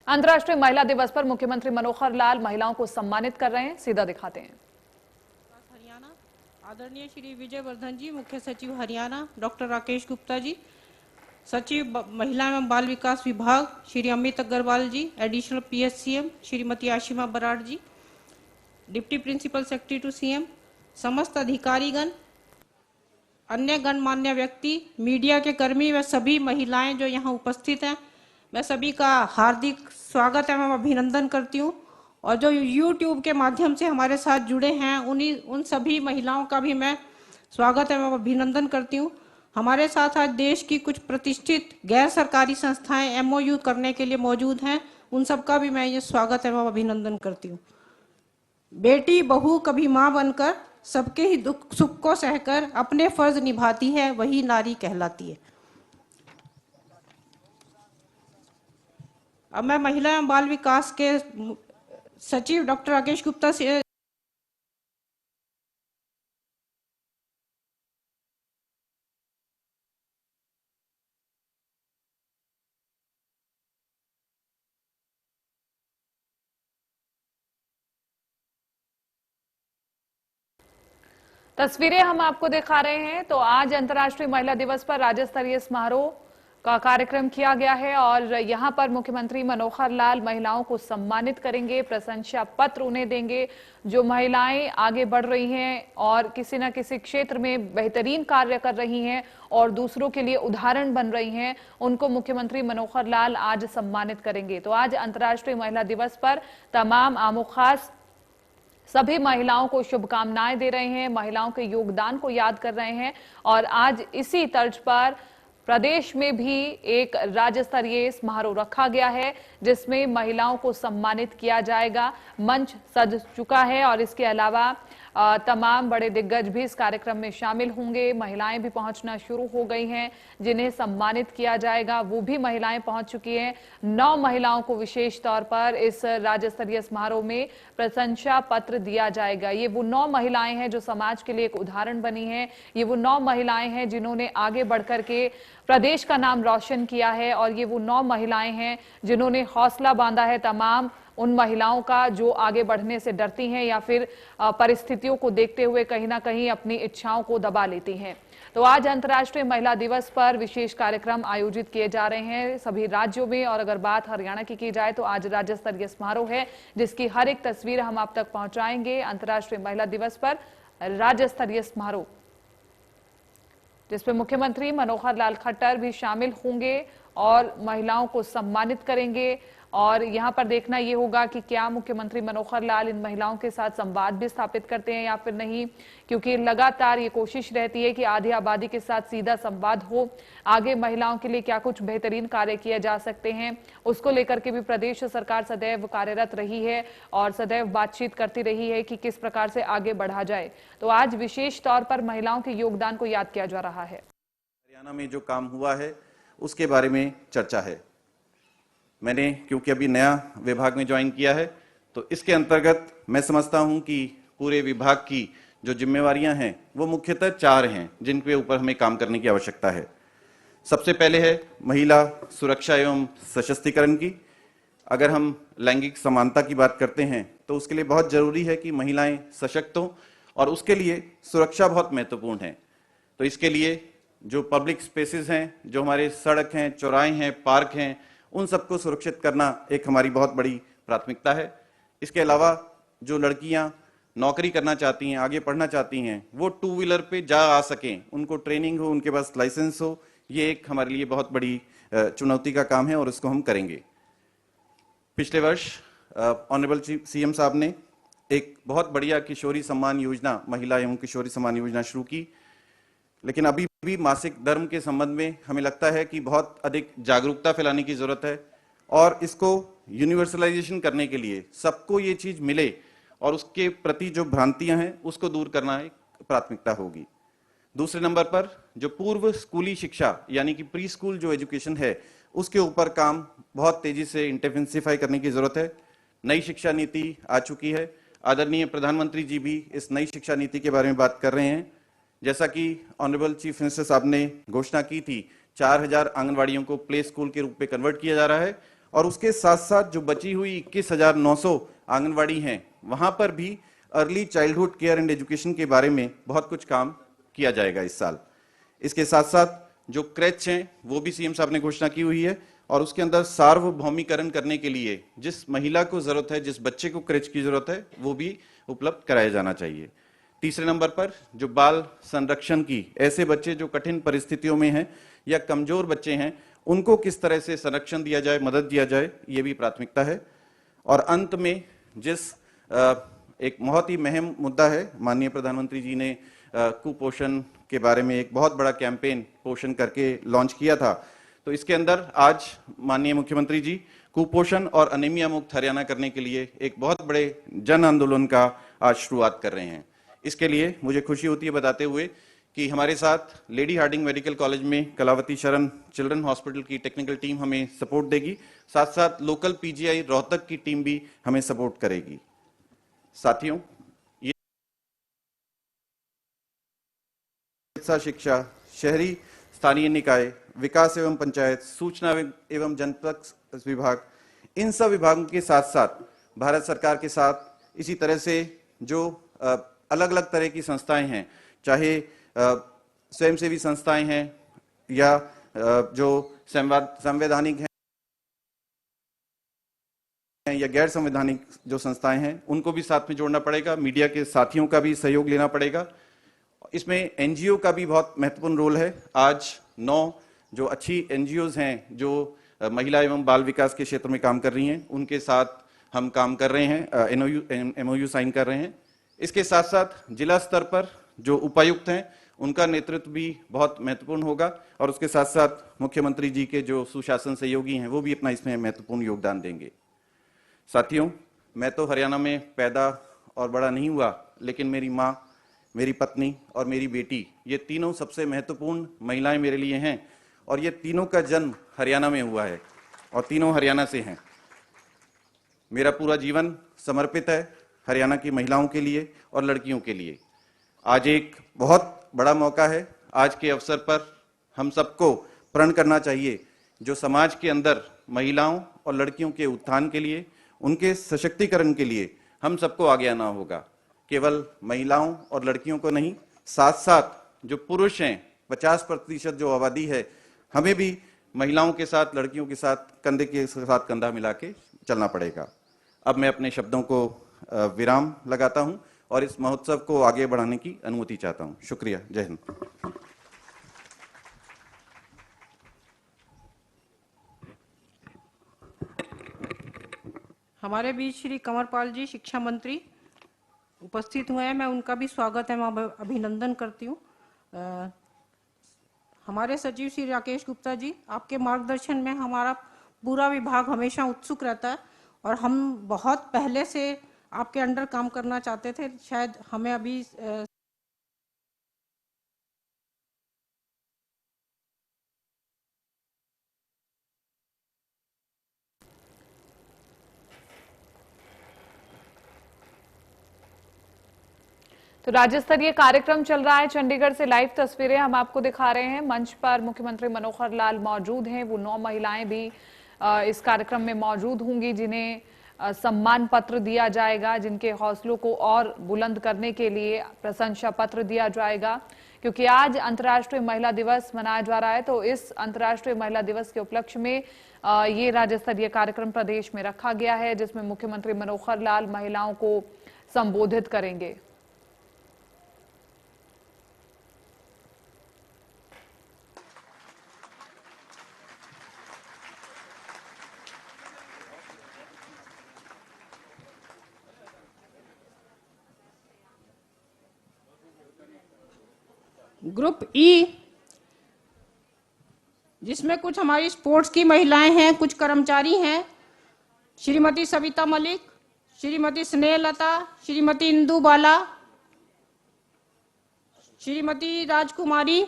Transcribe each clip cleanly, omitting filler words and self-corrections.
अंतर्राष्ट्रीय महिला दिवस पर मुख्यमंत्री मनोहर लाल महिलाओं को सम्मानित कर रहे हैं, सीधा दिखाते हैं। हरियाणा आदरणीय श्री विजय वर्धन जी, मुख्य सचिव हरियाणा डॉक्टर राकेश गुप्ता जी, सचिव महिला एवं बाल विकास विभाग Shri Amit Agarwal ji, additional PSCM Shrimati Ashima Brar ji, deputy principal secretary to CM, समस्त अधिकारीगण, अन्य गणमान्य व्यक्ति, मीडिया के कर्मी व सभी महिलाएं जो यहाँ उपस्थित हैं, मैं सभी का हार्दिक स्वागत एवं अभिनंदन करती हूँ। और जो YouTube के माध्यम से हमारे साथ जुड़े हैं उन सभी महिलाओं का भी मैं स्वागत एवं अभिनंदन करती हूँ। हमारे साथ आज देश की कुछ प्रतिष्ठित गैर सरकारी संस्थाएं MOU करने के लिए मौजूद हैं, उन सबका भी मैं ये स्वागत एवं अभिनंदन करती हूँ। बेटी बहू कभी माँ बनकर सबके ही दुख सुख को सहकर अपने फर्ज निभाती है, वही नारी कहलाती है। अब मैं महिला एवं बाल विकास के सचिव डॉक्टर राकेश गुप्ता से तस्वीरें हम आपको दिखा रहे हैं। तो आज अंतर्राष्ट्रीय महिला दिवस पर राज्य स्तरीय समारोह का कार्यक्रम किया गया है और यहां पर मुख्यमंत्री मनोहर लाल महिलाओं को सम्मानित करेंगे, प्रशंसा पत्र उन्हें देंगे। जो महिलाएं आगे बढ़ रही हैं और किसी न किसी क्षेत्र में बेहतरीन कार्य कर रही हैं और दूसरों के लिए उदाहरण बन रही हैं, उनको मुख्यमंत्री मनोहर लाल आज सम्मानित करेंगे। तो आज अंतर्राष्ट्रीय महिला दिवस पर तमाम आमो खास सभी महिलाओं को शुभकामनाएं दे रहे हैं, महिलाओं के योगदान को याद कर रहे हैं। और आज इसी तर्ज पर प्रदेश में भी एक राज्य स्तरीय समारोह रखा गया है जिसमें महिलाओं को सम्मानित किया जाएगा। मंच सज चुका है और इसके अलावा तमाम बड़े दिग्गज भी इस कार्यक्रम में शामिल होंगे। महिलाएं भी पहुंचना शुरू हो गई हैं, जिन्हें सम्मानित किया जाएगा वो भी महिलाएं पहुंच चुकी हैं। 9 महिलाओं को विशेष तौर पर इस राज्य स्तरीय समारोह में प्रशंसा पत्र दिया जाएगा। ये वो 9 महिलाएं हैं जो समाज के लिए एक उदाहरण बनी हैं। ये वो 9 महिलाएं हैं जिन्होंने आगे बढ़कर के प्रदेश का नाम रोशन किया है और ये वो 9 महिलाएं हैं जिन्होंने हौसला बांधा है तमाम उन महिलाओं का जो आगे बढ़ने से डरती हैं या फिर परिस्थितियों को देखते हुए कहीं ना कहीं अपनी इच्छाओं को दबा लेती हैं। तो आज अंतर्राष्ट्रीय महिला दिवस पर विशेष कार्यक्रम आयोजित किए जा रहे हैं सभी राज्यों में। और अगर बात हरियाणा की जाए तो आज राज्य स्तरीय समारोह है जिसकी हर एक तस्वीर हम आप तक पहुंचाएंगे। अंतर्राष्ट्रीय महिला दिवस पर राज्य स्तरीय समारोह जिसमें मुख्यमंत्री मनोहर लाल खट्टर भी शामिल होंगे और महिलाओं को सम्मानित करेंगे। और यहां पर देखना यह होगा कि क्या मुख्यमंत्री मनोहर लाल इन महिलाओं के साथ संवाद भी स्थापित करते हैं या फिर नहीं, क्योंकि लगातार ये कोशिश रहती है कि आधी आबादी के साथ सीधा संवाद हो। आगे महिलाओं के लिए क्या कुछ बेहतरीन कार्य किए जा सकते हैं उसको लेकर के भी प्रदेश सरकार सदैव कार्यरत रही है और सदैव बातचीत करती रही है कि किस प्रकार से आगे बढ़ा जाए। तो आज विशेष तौर पर महिलाओं के योगदान को याद किया जा रहा है। हरियाणा में जो काम हुआ है उसके बारे में चर्चा है। मैंने क्योंकि अभी नया विभाग में ज्वाइन किया है तो इसके अंतर्गत मैं समझता हूं कि पूरे विभाग की जो जिम्मेवारियां हैं वो मुख्यतः 4 हैं जिन पे ऊपर हमें काम करने की आवश्यकता है। सबसे पहले है महिला सुरक्षा एवं सशक्तिकरण की। अगर हम लैंगिक समानता की बात करते हैं तो उसके लिए बहुत जरूरी है कि महिलाएं सशक्त हों और उसके लिए सुरक्षा बहुत महत्वपूर्ण है। तो इसके लिए जो पब्लिक स्पेसेस हैं, जो हमारे सड़क हैं, चौराहे हैं, पार्क हैं, उन सबको सुरक्षित करना एक हमारी बहुत बड़ी प्राथमिकता है। इसके अलावा जो लड़कियां नौकरी करना चाहती हैं, आगे पढ़ना चाहती हैं, वो 2 व्हीलर पे जा आ सकें, उनको ट्रेनिंग हो, उनके पास लाइसेंस हो, ये एक हमारे लिए बहुत बड़ी चुनौती का काम है और उसको हम करेंगे। पिछले वर्ष ऑनरेबल सीएम साहब ने एक बहुत बढ़िया किशोरी सम्मान योजना, महिला एवं किशोरी सम्मान योजना शुरू की, लेकिन अभी भी मासिक धर्म के संबंध में हमें लगता है कि बहुत अधिक जागरूकता फैलाने की जरूरत है और इसको यूनिवर्सलाइजेशन करने के लिए सबको ये चीज मिले और उसके प्रति जो भ्रांतियां हैं उसको दूर करना एक प्राथमिकता होगी। दूसरे नंबर पर जो पूर्व स्कूली शिक्षा यानी कि प्री स्कूल जो एजुकेशन है उसके ऊपर काम बहुत तेजी से इंटेंसिफाई करने की जरूरत है। नई शिक्षा नीति आ चुकी है, आदरणीय प्रधानमंत्री जी भी इस नई शिक्षा नीति के बारे में बात कर रहे हैं। जैसा कि ऑनरेबल चीफ मिनिस्टर साहब ने घोषणा की थी, 4000 आंगनवाड़ियों को प्ले स्कूल के रूप में कन्वर्ट किया जा रहा है और उसके साथ साथ जो बची हुई 21,900 आंगनवाड़ी हैं, वहां पर भी early childhood care and education के बारे में बहुत कुछ काम किया जाएगा इस साल। इसके साथ साथ जो क्रेच हैं वो भी सीएम साहब ने घोषणा की हुई है, और उसके अंदर सार्वभौमिकरण करने के लिए जिस महिला को जरूरत है, जिस बच्चे को क्रेच की जरूरत है, वो भी उपलब्ध कराया जाना चाहिए। तीसरे नंबर पर जो बाल संरक्षण की, ऐसे बच्चे जो कठिन परिस्थितियों में हैं या कमजोर बच्चे हैं, उनको किस तरह से संरक्षण दिया जाए, मदद दिया जाए, ये भी प्राथमिकता है। और अंत में जिस एक बहुत ही अहम मुद्दा है, माननीय प्रधानमंत्री जी ने कुपोषण के बारे में एक बहुत बड़ा कैंपेन पोषण करके लॉन्च किया था, तो इसके अंदर आज माननीय मुख्यमंत्री जी कुपोषण और अनीमिया मुक्त हरियाणा करने के लिए एक बहुत बड़े जन आंदोलन का आज शुरुआत कर रहे हैं। इसके लिए मुझे खुशी होती है बताते हुए कि हमारे साथ लेडी हार्डिंग मेडिकल कॉलेज में कलावती शरण चिल्ड्रन हॉस्पिटल की टेक्निकल टीम हमें सपोर्ट देगी, साथ साथ लोकल पीजीआई रोहतक की टीम भी हमें सपोर्ट करेगी। साथियों, ये शिक्षा, शहरी स्थानीय निकाय, विकास एवं पंचायत, सूचना एवं जनसंपर्क विभाग, इन सब विभागों के साथ साथ भारत सरकार के साथ इसी तरह से जो अलग अलग तरह की संस्थाएं हैं, चाहे स्वयंसेवी संस्थाएं हैं या जो संवैधानिक हैं या गैर संवैधानिक जो संस्थाएं हैं, उनको भी साथ में जोड़ना पड़ेगा। मीडिया के साथियों का भी सहयोग लेना पड़ेगा। इसमें एनजीओ का भी बहुत महत्वपूर्ण रोल है। आज 9 जो अच्छी एनजीओज हैं जो महिला एवं बाल विकास के क्षेत्र में काम कर रही हैं, उनके साथ हम काम कर रहे हैं, एमओयू साइन कर रहे हैं। इसके साथ साथ जिला स्तर पर जो उपायुक्त हैं, उनका नेतृत्व भी बहुत महत्वपूर्ण होगा, और उसके साथ साथ मुख्यमंत्री जी के जो सुशासन सहयोगी हैं, वो भी अपना इसमें महत्वपूर्ण योगदान देंगे। साथियों, मैं तो हरियाणा में पैदा और बड़ा नहीं हुआ, लेकिन मेरी माँ, मेरी पत्नी और मेरी बेटी, ये तीनों सबसे महत्वपूर्ण महिलाएं मेरे लिए हैं, और ये तीनों का जन्म हरियाणा में हुआ है और तीनों हरियाणा से हैं। मेरा पूरा जीवन समर्पित है हरियाणा की महिलाओं के लिए और लड़कियों के लिए। आज एक बहुत बड़ा मौका है। आज के अवसर पर हम सबको प्रण करना चाहिए, जो समाज के अंदर महिलाओं और लड़कियों के उत्थान के लिए, उनके सशक्तिकरण के लिए हम सबको आगे आना होगा। केवल महिलाओं और लड़कियों को नहीं, साथ साथ जो पुरुष हैं, 50% जो आबादी है, हमें भी महिलाओं के साथ, लड़कियों के साथ कंधे के साथ कंधा मिला के चलना पड़ेगा। अब मैं अपने शब्दों को विराम लगाता हूं और इस महोत्सव को आगे बढ़ाने की अनुमति चाहता हूं। शुक्रिया। जय हिंद। हमारे बीच श्री कंवरपाल जी शिक्षा मंत्री उपस्थित हुए हैं, मैं उनका भी स्वागत है, मैं अभिनंदन करती हूँ। हमारे सचिव श्री राकेश गुप्ता जी, आपके मार्गदर्शन में हमारा पूरा विभाग हमेशा उत्सुक रहता है, और हम बहुत पहले से आपके अंडर काम करना चाहते थे। शायद हमें अभी तो राज्य स्तरीय कार्यक्रम चल रहा है। चंडीगढ़ से लाइव तस्वीरें हम आपको दिखा रहे हैं। मंच पर मुख्यमंत्री मनोहर लाल मौजूद हैं। वो 9 महिलाएं भी इस कार्यक्रम में मौजूद होंगी, जिन्हें सम्मान पत्र दिया जाएगा, जिनके हौसलों को और बुलंद करने के लिए प्रशंसा पत्र दिया जाएगा। क्योंकि आज अंतर्राष्ट्रीय महिला दिवस मनाया जा रहा है, तो इस अंतर्राष्ट्रीय महिला दिवस के उपलक्ष्य में ये राज्य स्तरीय कार्यक्रम प्रदेश में रखा गया है, जिसमें मुख्यमंत्री मनोहर लाल महिलाओं को संबोधित करेंगे। ग्रुप ई, जिसमें कुछ हमारी स्पोर्ट्स की महिलाएं हैं, कुछ कर्मचारी हैं, श्रीमती सविता मलिक, श्रीमती स्नेहलता, श्रीमती इंदु बाला, श्रीमती राजकुमारी,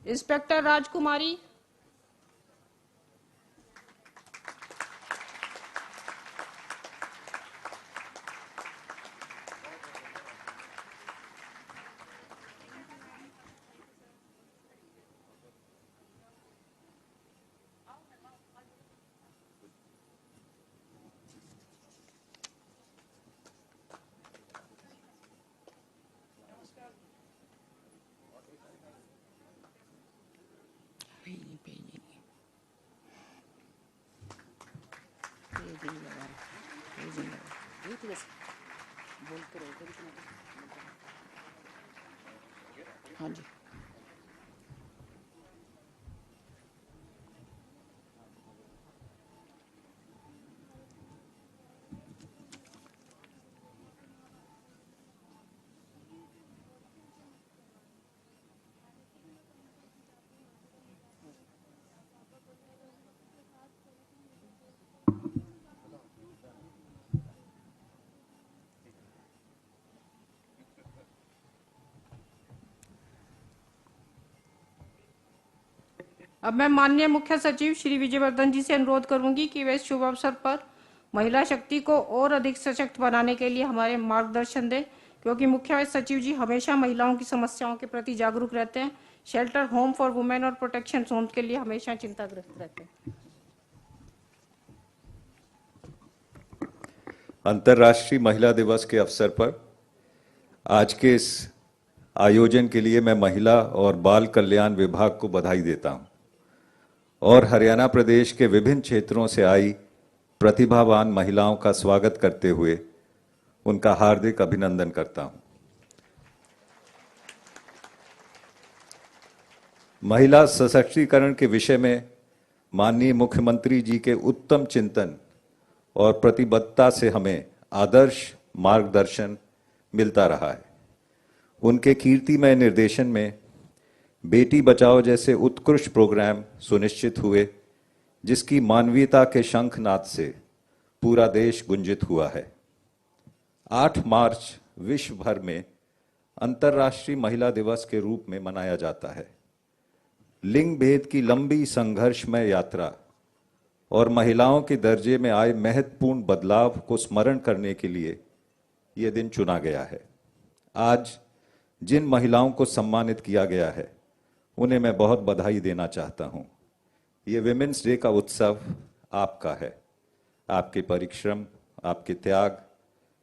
इंस्पेक्टर राजकुमारी, हाँ जी। अब मैं माननीय मुख्य सचिव श्री विजयवर्धन जी से अनुरोध करूंगी कि वे इस शुभ अवसर पर महिला शक्ति को और अधिक सशक्त बनाने के लिए हमारे मार्गदर्शन दें, क्योंकि मुख्य सचिव जी हमेशा महिलाओं की समस्याओं के प्रति जागरूक रहते हैं। शेल्टर होम फॉर वुमेन और प्रोटेक्शन जोन के लिए हमेशा चिंताग्रस्त रहते हैं। अंतर्राष्ट्रीय महिला दिवस के अवसर पर आज के इस आयोजन के लिए मैं महिला और बाल कल्याण विभाग को बधाई देता हूं और हरियाणा प्रदेश के विभिन्न क्षेत्रों से आई प्रतिभावान महिलाओं का स्वागत करते हुए उनका हार्दिक अभिनंदन करता हूं। महिला सशक्तिकरण के विषय में माननीय मुख्यमंत्री जी के उत्तम चिंतन और प्रतिबद्धता से हमें आदर्श मार्गदर्शन मिलता रहा है। उनके कीर्तिमय निर्देशन में बेटी बचाओ जैसे उत्कृष्ट प्रोग्राम सुनिश्चित हुए, जिसकी मानवीयता के शंखनाद से पूरा देश गुंजित हुआ है। 8 मार्च विश्व भर में अंतर्राष्ट्रीय महिला दिवस के रूप में मनाया जाता है। लिंग भेद की लंबी संघर्षमय यात्रा और महिलाओं के दर्जे में आए महत्वपूर्ण बदलाव को स्मरण करने के लिए यह दिन चुना गया है। आज जिन महिलाओं को सम्मानित किया गया है उन्हें मैं बहुत बधाई देना चाहता हूं। ये विमेंस डे का उत्सव आपका है। आपके परिश्रम, आपके त्याग,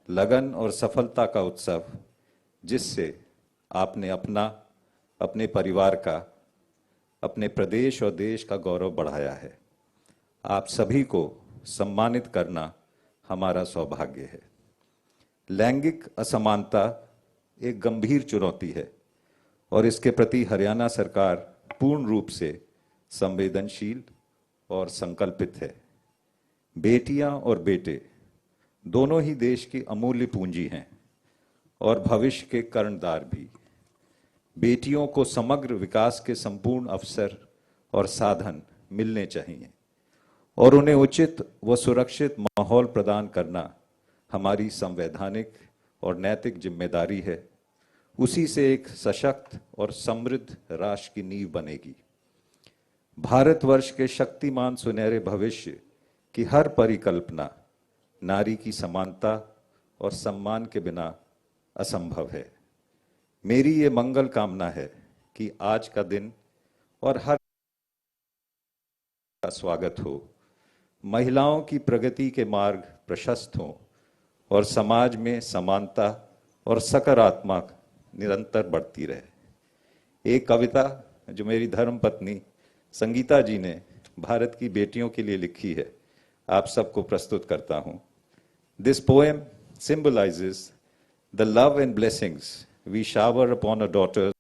लगन और सफलता का उत्सव, जिससे आपने अपना, अपने परिवार का, अपने प्रदेश और देश का गौरव बढ़ाया है। आप सभी को सम्मानित करना हमारा सौभाग्य है। लैंगिक असमानता एक गंभीर चुनौती है और इसके प्रति हरियाणा सरकार पूर्ण रूप से संवेदनशील और संकल्पित है। बेटियां और बेटे दोनों ही देश की अमूल्य पूंजी हैं और भविष्य के कर्णधार भी। बेटियों को समग्र विकास के संपूर्ण अवसर और साधन मिलने चाहिए और उन्हें उचित व सुरक्षित माहौल प्रदान करना हमारी संवैधानिक और नैतिक जिम्मेदारी है। उसी से एक सशक्त और समृद्ध राष्ट्र की नींव बनेगी। भारतवर्ष के शक्तिमान सुनहरे भविष्य की हर परिकल्पना नारी की समानता और सम्मान के बिना असंभव है। मेरी ये मंगल कामना है कि आज का दिन और हर का स्वागत हो, महिलाओं की प्रगति के मार्ग प्रशस्त हों और समाज में समानता और सकारात्मक निरंतर बढ़ती रहे। एक कविता जो मेरी धर्मपत्नी संगीता जी ने भारत की बेटियों के लिए लिखी है, आप सबको प्रस्तुत करता हूं। This poem symbolizes the love and blessings we shower upon our daughters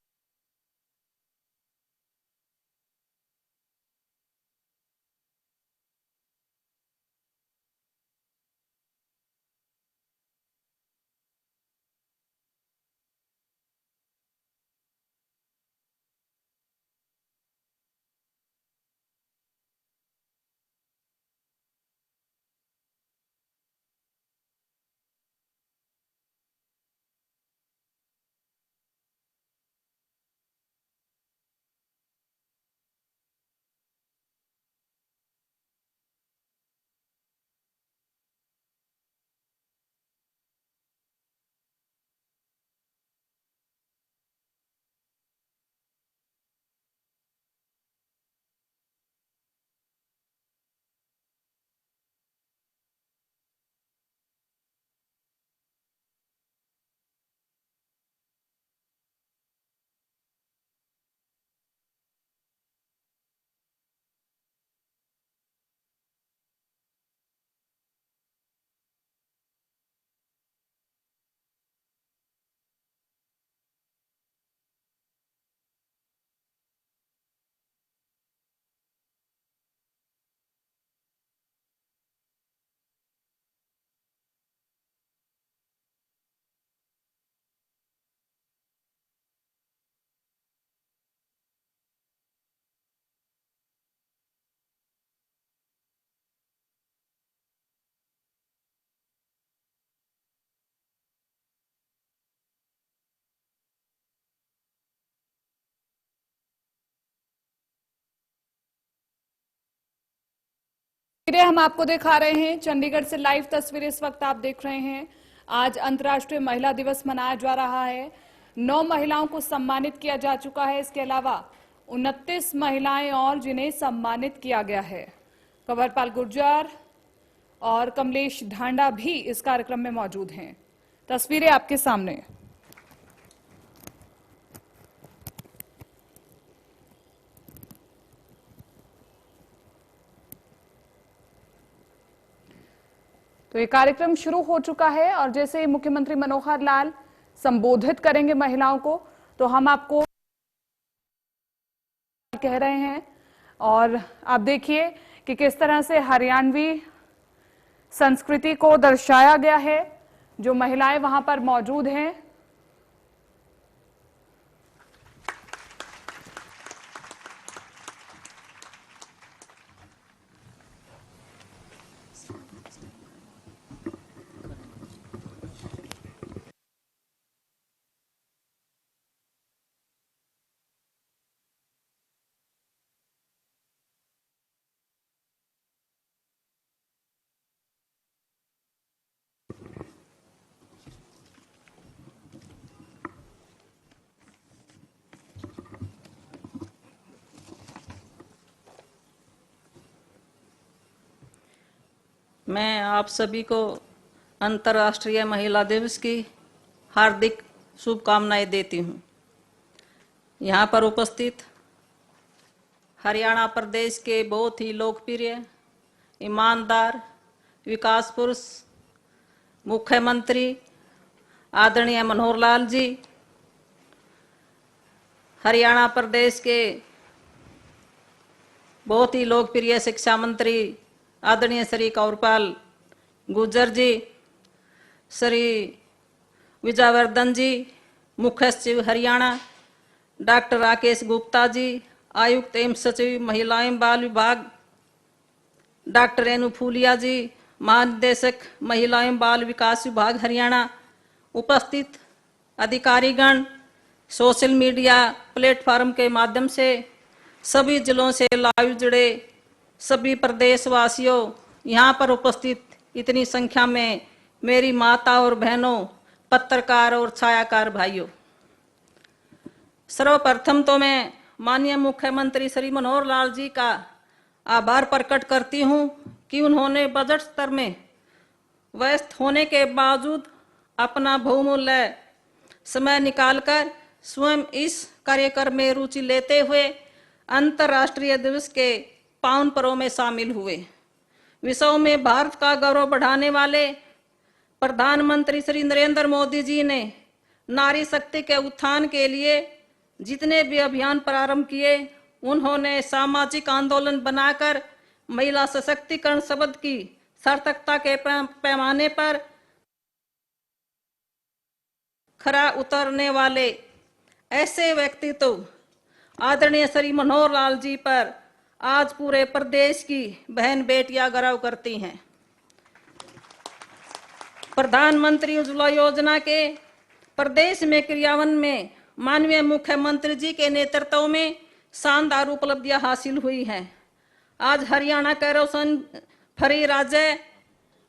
तस्वीरें हम आपको दिखा रहे हैं चंडीगढ़ से लाइव तस्वीरें इस वक्त आप देख रहे हैं। आज अंतर्राष्ट्रीय महिला दिवस मनाया जा रहा है। 9 महिलाओं को सम्मानित किया जा चुका है। इसके अलावा 29 महिलाएं और जिन्हें सम्मानित किया गया है। कंवरपाल गुर्जर और कमलेश ढांडा भी इस कार्यक्रम में मौजूद हैं। तस्वीरें आपके सामने। तो ये कार्यक्रम शुरू हो चुका है और जैसे ही मुख्यमंत्री मनोहर लाल संबोधित करेंगे महिलाओं को, तो हम आपको कह रहे हैं। और आप देखिए कि किस तरह से हरियाणवी संस्कृति को दर्शाया गया है। जो महिलाएं वहां पर मौजूद हैं, मैं आप सभी को अंतर्राष्ट्रीय महिला दिवस की हार्दिक शुभकामनाएं देती हूं। यहाँ पर उपस्थित हरियाणा प्रदेश के बहुत ही लोकप्रिय, ईमानदार, विकास पुरुष मुख्यमंत्री आदरणीय मनोहर लाल जी, हरियाणा प्रदेश के बहुत ही लोकप्रिय शिक्षा मंत्री आदरणीय श्री कंवरपाल गुर्जर जी, श्री विजयवर्धन जी, मुख्य सचिव हरियाणा डॉक्टर राकेश गुप्ता जी, आयुक्त एवं सचिव महिला एवं बाल विभाग डॉक्टर रेणु फूलिया जी, महानिदेशक महिला एवं बाल विकास विभाग हरियाणा, उपस्थित अधिकारीगण, सोशल मीडिया प्लेटफॉर्म के माध्यम से सभी जिलों से लाइव जुड़े सभी प्रदेशवासियों, यहाँ पर उपस्थित इतनी संख्या में मेरी माता और बहनों, पत्रकार और छायाकार भाइयों, सर्वप्रथम तो मैं माननीय मुख्यमंत्री श्री मनोहर लाल जी का आभार प्रकट करती हूँ कि उन्होंने बजट स्तर में व्यस्त होने के बावजूद अपना बहुमूल्य समय निकालकर स्वयं इस कार्यक्रम में रुचि लेते हुए अंतर्राष्ट्रीय दिवस के पावन पर्व में शामिल हुए। विश्व में भारत का गौरव बढ़ाने वाले प्रधानमंत्री श्री नरेंद्र मोदी जी ने नारी शक्ति के उत्थान के लिए जितने भी अभियान प्रारंभ किए, उन्होंने सामाजिक आंदोलन बनाकर महिला सशक्तिकरण शब्द की सार्थकता के पैमाने पर खरा उतरने वाले ऐसे व्यक्तित्व आदरणीय श्री मनोहर लाल जी पर आज पूरे प्रदेश की बहन बेटियां गर्व करती हैं। प्रधानमंत्री उज्ज्वला योजना के प्रदेश में क्रियान्वयन में माननीय मुख्यमंत्री जी के नेतृत्व में शानदार उपलब्धियां हासिल हुई हैं। आज हरियाणा का रोशन फ्री राज्य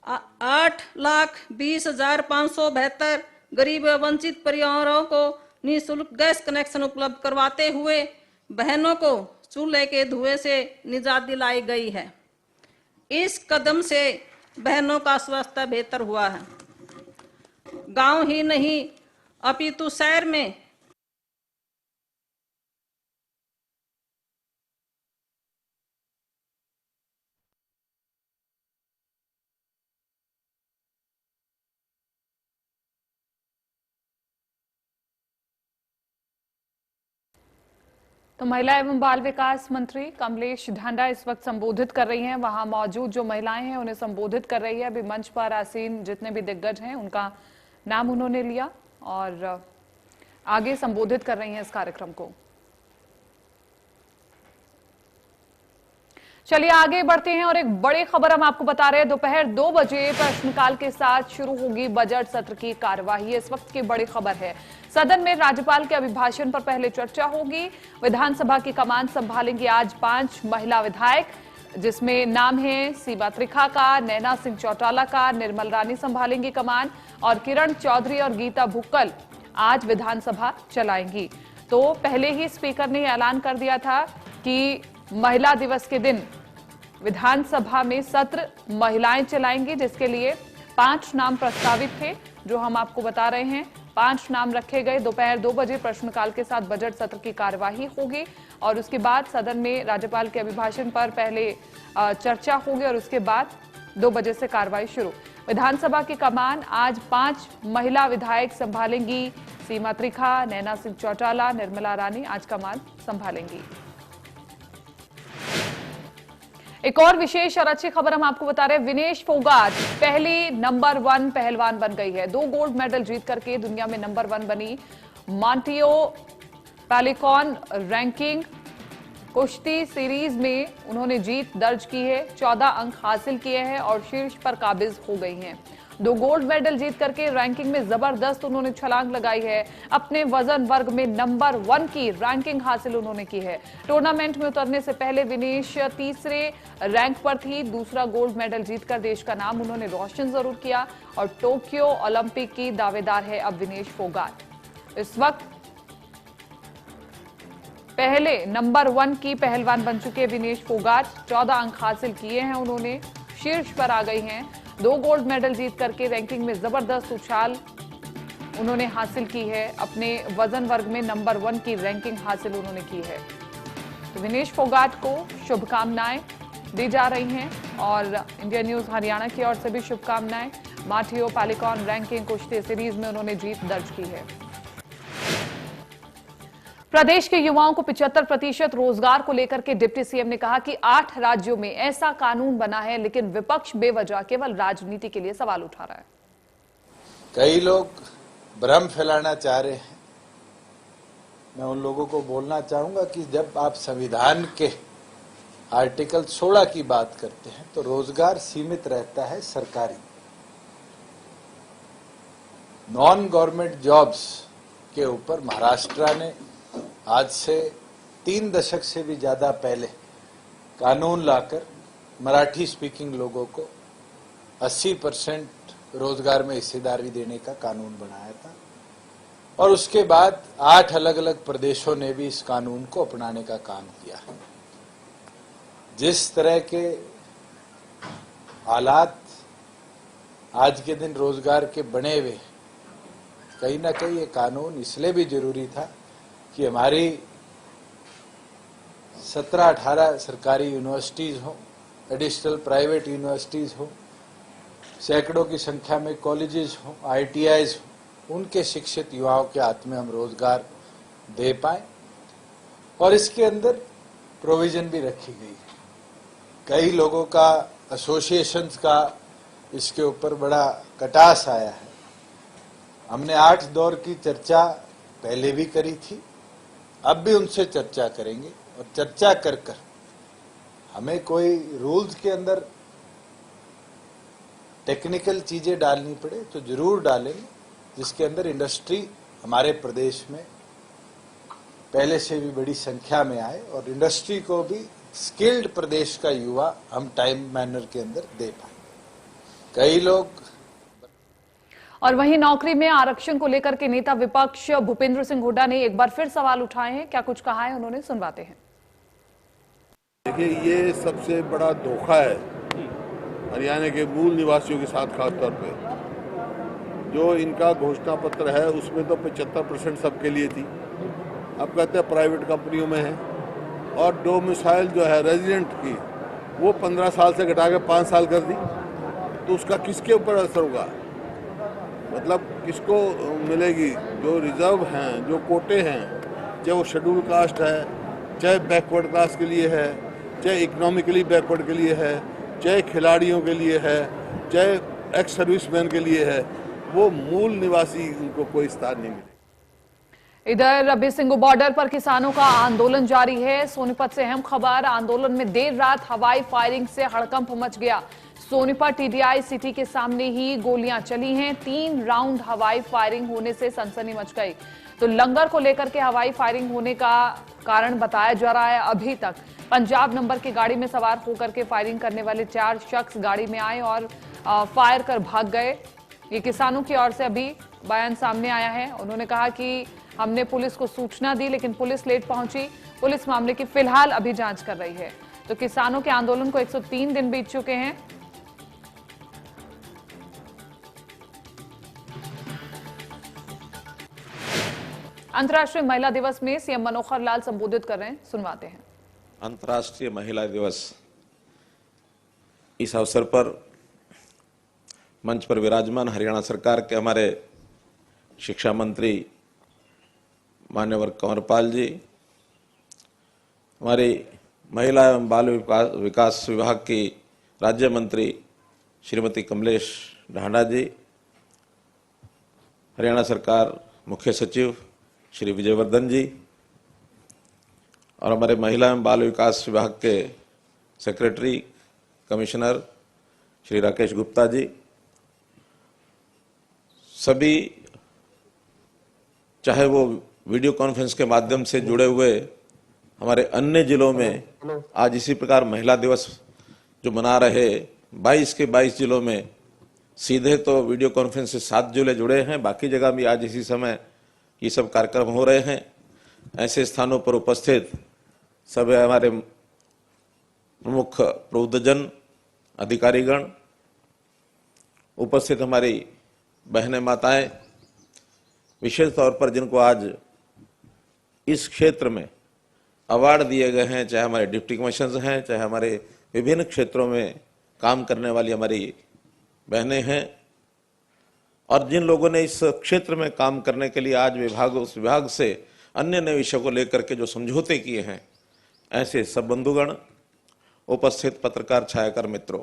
8,20,572 गरीब व वंचित परिवारों को निःशुल्क गैस कनेक्शन उपलब्ध करवाते हुए बहनों को चूल्हे के धुएं से निजात दिलाई गई है। इस कदम से बहनों का स्वास्थ्य बेहतर हुआ है। गांव ही नहीं अपितु शहर में तो महिला एवं बाल विकास मंत्री कमलेश ढांडा इस वक्त संबोधित कर रही हैं। वहां मौजूद जो महिलाएं हैं उन्हें संबोधित कर रही है। अभी मंच पर आसीन जितने भी दिग्गज हैं उनका नाम उन्होंने लिया और आगे संबोधित कर रही हैं इस कार्यक्रम को। चलिए आगे बढ़ते हैं और एक बड़ी खबर हम आपको बता रहे हैं। दोपहर 2 बजे प्रश्नकाल के साथ शुरू होगी बजट सत्र की कार्यवाही। इस वक्त की बड़ी खबर है, सदन में राज्यपाल के अभिभाषण पर पहले चर्चा होगी। विधानसभा की कमान संभालेंगी आज 5 महिला विधायक। जिसमें नाम है सीमा त्रिखा का, नैना सिंह चौटाला का, निर्मल रानी संभालेंगी कमान और किरण चौधरी और गीता भुक्कल आज विधानसभा चलाएंगी। तो पहले ही स्पीकर ने ऐलान कर दिया था कि महिला दिवस के दिन विधानसभा में सत्र महिलाएं चलाएंगी, जिसके लिए 5 नाम प्रस्तावित थे जो हम आपको बता रहे हैं। 5 नाम रखे गए। दोपहर 2 बजे प्रश्नकाल के साथ बजट सत्र की कार्यवाही होगी और उसके बाद सदन में राज्यपाल के अभिभाषण पर पहले चर्चा होगी और उसके बाद 2 बजे से कार्रवाई शुरू। विधानसभा की कमान आज 5 महिला विधायक संभालेंगी। सीमा त्रिखा, नैना सिंह चौटाला, निर्मला रानी आज कमान संभालेंगी। एक और विशेष और अच्छी खबर हम आपको बता रहे हैं। विनेश फोगाट पहली नंबर 1 पहलवान बन गई है। 2 गोल्ड मेडल जीत करके दुनिया में नंबर 1 बनी। मॉन्टियो पैलिकॉन रैंकिंग कुश्ती सीरीज में उन्होंने जीत दर्ज की है, 14 अंक हासिल किए हैं और शीर्ष पर काबिज हो गई हैं। 2 गोल्ड मेडल जीत करके रैंकिंग में जबरदस्त उन्होंने छलांग लगाई है। अपने वजन वर्ग में नंबर 1 की रैंकिंग हासिल उन्होंने की है। टूर्नामेंट में उतरने से पहले विनेश तीसरे रैंक पर थी। दूसरा गोल्ड मेडल जीतकर देश का नाम उन्होंने रोशन जरूर किया और टोक्यो ओलंपिक की दावेदार है अब विनेश फोगाट। इस वक्त पहले नंबर 1 की पहलवान बन चुके विनेश फोगाट। 14 अंक हासिल किए हैं उन्होंने, शीर्ष पर आ गई हैं। 2 गोल्ड मेडल जीत करके रैंकिंग में जबरदस्त उछाल उन्होंने हासिल की है। अपने वजन वर्ग में नंबर 1 की रैंकिंग हासिल उन्होंने की है। तो विनेश फोगाट को शुभकामनाएं दी जा रही हैं और इंडिया न्यूज हरियाणा की ओर से भी शुभकामनाएं। मॉन्टियो पैलिकॉन रैंकिंग कुश्ती सीरीज में उन्होंने जीत दर्ज की है। प्रदेश के युवाओं को 75% रोजगार को लेकर के डिप्टी सीएम ने कहा कि 8 राज्यों में ऐसा कानून बना है, लेकिन विपक्ष बेवजह केवल राजनीति के लिए सवाल उठा रहा है। कई लोग भ्रम फैलाना चाह रहे हैं। मैं उन लोगों को बोलना चाहूंगा कि जब आप संविधान के आर्टिकल 16 की बात करते हैं तो रोजगार सीमित रहता है सरकारी। नॉन गवर्नमेंट जॉब्स के ऊपर महाराष्ट्र ने आज से 3 दशक से भी ज्यादा पहले कानून लाकर मराठी स्पीकिंग लोगों को 80% रोजगार में हिस्सेदारी देने का कानून बनाया था और उसके बाद 8 अलग अलग प्रदेशों ने भी इस कानून को अपनाने का काम किया। जिस तरह के हालात आज के दिन रोजगार के बने हुए, कहीं ना कहीं ये कानून इसलिए भी जरूरी था कि हमारी 17-18 सरकारी यूनिवर्सिटीज हो, एडिशनल प्राइवेट यूनिवर्सिटीज हो, सैकड़ों की संख्या में कॉलेजेस हो, ITIs हो, उनके शिक्षित युवाओं के हाथ में हम रोजगार दे पाए और इसके अंदर प्रोविजन भी रखी गई। कई लोगों का, एसोसिएशंस का इसके ऊपर बड़ा कटास आया है। हमने 8 दौर की चर्चा पहले भी करी थी, अब भी उनसे चर्चा करेंगे और चर्चा कर कर हमें कोई रूल्स के अंदर टेक्निकल चीजें डालनी पड़े तो जरूर डालेंगे, जिसके अंदर इंडस्ट्री हमारे प्रदेश में पहले से भी बड़ी संख्या में आए और इंडस्ट्री को भी स्किल्ड प्रदेश का युवा हम टाइम मैनर के अंदर दे पाए। कई लोग और वहीं नौकरी में आरक्षण को लेकर के नेता विपक्ष भूपेंद्र सिंह हुड्डा ने एक बार फिर सवाल उठाए हैं। क्या कुछ कहा है उन्होंने, सुनवाते हैं। देखिए, ये सबसे बड़ा धोखा है हरियाणा के मूल निवासियों के साथ, खासतौर पे जो इनका घोषणा पत्र है उसमें तो 75% सबके लिए थी। अब कहते हैं प्राइवेट कंपनियों में है और डोमिसाइल जो है रेजिडेंट की वो 15 साल से घटा के 5 साल कर दी, तो उसका किसके ऊपर असर होगा? मतलब किसको मिलेगी? जो रिजर्व हैं, जो कोटे हैं, चाहे वो शेड्यूल कास्ट है, चाहे बैकवर्ड कास्ट के लिए है, चाहे इकोनॉमिकली बैकवर्ड के लिए है, चाहे खिलाड़ियों के लिए है, चाहे एक्स सर्विसमैन के लिए है, वो मूल निवासी उनको कोई स्थान नहीं मिलेगा। इधर बिसिंगु बॉर्डर पर किसानों का आंदोलन जारी है। सोनीपत से अहम खबर, आंदोलन में देर रात हवाई फायरिंग से हड़कंप मच गया। सोनीपत टीडीआई सिटी के सामने ही गोलियां चली हैं। 3 राउंड हवाई फायरिंग होने से सनसनी मच गई। तो लंगर को लेकर के हवाई फायरिंग होने का कारण बताया जा रहा है। अभी तक पंजाब नंबर की गाड़ी में सवार होकर के फायरिंग करने वाले 4 शख्स गाड़ी में आए और फायर कर भाग गए। ये किसानों की ओर से अभी बयान सामने आया है। उन्होंने कहा कि हमने पुलिस को सूचना दी, लेकिन पुलिस लेट पहुंची। पुलिस मामले की फिलहाल अभी जांच कर रही है। तो किसानों के आंदोलन को 103 दिन बीत चुके हैं। अंतर्राष्ट्रीय महिला दिवस में सीएम मनोहर लाल संबोधित कर रहे हैं, सुनवाते हैं। अंतर्राष्ट्रीय महिला दिवस, इस अवसर पर मंच पर विराजमान हरियाणा सरकार के हमारे शिक्षा मंत्री मान्यवर कंवरपाल जी, हमारी महिला एवं बाल विकास विभाग की राज्य मंत्री श्रीमती कमलेश ढांडा जी, हरियाणा सरकार मुख्य सचिव श्री विजयवर्धन जी और हमारे महिला एवं बाल विकास विभाग के सेक्रेटरी कमिश्नर श्री राकेश गुप्ता जी, सभी चाहे वो वीडियो कॉन्फ्रेंस के माध्यम से जुड़े हुए हमारे अन्य जिलों में आज इसी प्रकार महिला दिवस जो मना रहे 22 के 22 जिलों में सीधे तो वीडियो कॉन्फ्रेंस से 7 जिले जुड़े हैं, बाकी जगह भी आज इसी समय ये सब कार्यक्रम हो रहे हैं। ऐसे स्थानों पर उपस्थित सभी हमारे प्रमुख प्रबुद्धजन, अधिकारीगण, उपस्थित हमारी बहनें माताएं, विशेष तौर पर जिनको आज इस क्षेत्र में अवार्ड दिए गए हैं, चाहे हमारे डिप्टी कमिश्नर्स हैं, चाहे हमारे विभिन्न क्षेत्रों में काम करने वाली हमारी बहनें हैं, और जिन लोगों ने इस क्षेत्र में काम करने के लिए आज उस विभाग से अन्य नए विषयों को लेकर के जो समझौते किए हैं, ऐसे सब बंधुगण, उपस्थित पत्रकार, छायाकार मित्रों,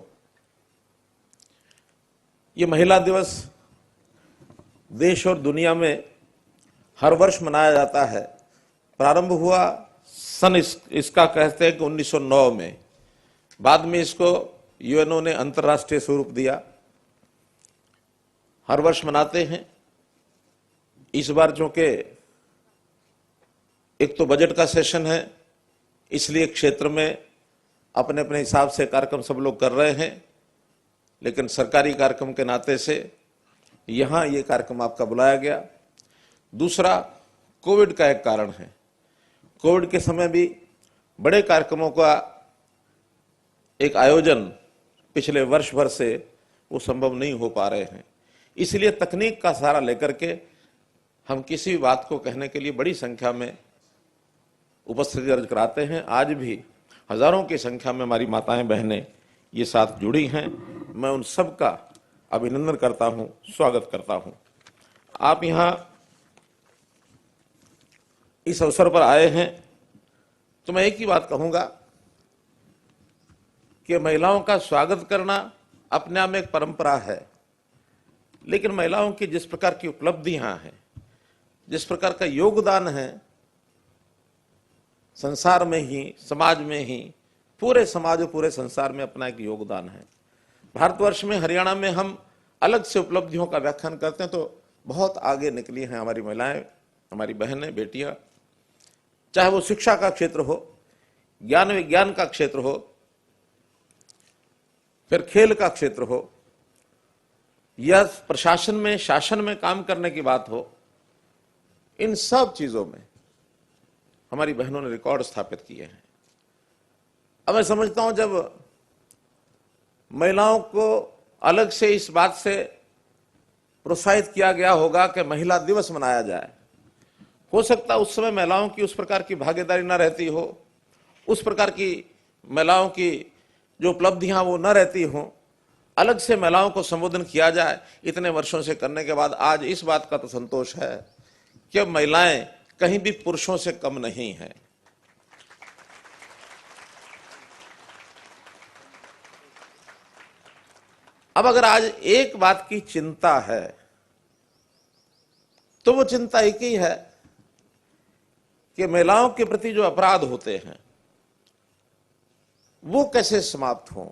ये महिला दिवस देश और दुनिया में हर वर्ष मनाया जाता है। प्रारंभ हुआ सन इसका कहते हैं कि 1909 में, बाद में इसको यूएनओ ने अंतर्राष्ट्रीय स्वरूप दिया। हर वर्ष मनाते हैं। इस बार चूंकि एक तो बजट का सेशन है, इसलिए क्षेत्र में अपने अपने हिसाब से कार्यक्रम सब लोग कर रहे हैं, लेकिन सरकारी कार्यक्रम के नाते से यहां ये कार्यक्रम आपका बुलाया गया। दूसरा, कोविड का एक कारण है। कोविड के समय भी बड़े कार्यक्रमों का एक आयोजन पिछले वर्ष भर से वो संभव नहीं हो पा रहे हैं, इसलिए तकनीक का सहारा लेकर के हम किसी भी बात को कहने के लिए बड़ी संख्या में उपस्थिति दर्ज कराते हैं। आज भी हजारों की संख्या में हमारी माताएं बहनें ये साथ जुड़ी हैं। मैं उन सब का अभिनंदन करता हूं, स्वागत करता हूं। आप यहां इस अवसर पर आए हैं तो मैं एक ही बात कहूंगा कि महिलाओं का स्वागत करना अपने आप में एक परंपरा है, लेकिन महिलाओं की जिस प्रकार की उपलब्धियां हैं, जिस प्रकार का योगदान है संसार में ही, समाज में ही, पूरे समाज और पूरे संसार में अपना एक योगदान है। भारतवर्ष में, हरियाणा में हम अलग से उपलब्धियों का व्याख्यान करते हैं तो बहुत आगे निकली हैं हमारी महिलाएं, हमारी बहनें, बेटियां, चाहे वो शिक्षा का क्षेत्र हो, ज्ञान विज्ञान का क्षेत्र हो, फिर खेल का क्षेत्र हो, या प्रशासन में, शासन में काम करने की बात हो। इन सब चीजों में हमारी बहनों ने रिकॉर्ड स्थापित किए हैं। अब मैं समझता हूं जब महिलाओं को अलग से इस बात से प्रोत्साहित किया गया होगा कि महिला दिवस मनाया जाए, हो सकता है उस समय महिलाओं की उस प्रकार की भागीदारी न रहती हो, उस प्रकार की महिलाओं की जो उपलब्धियां वो न रहती हो, अलग से महिलाओं को संबोधन किया जाए। इतने वर्षों से करने के बाद आज इस बात का तो संतोष है कि अब महिलाएं कहीं भी पुरुषों से कम नहीं हैं। अब अगर आज एक बात की चिंता है तो वो चिंता एक ही है कि महिलाओं के प्रति जो अपराध होते हैं वो कैसे समाप्त हों,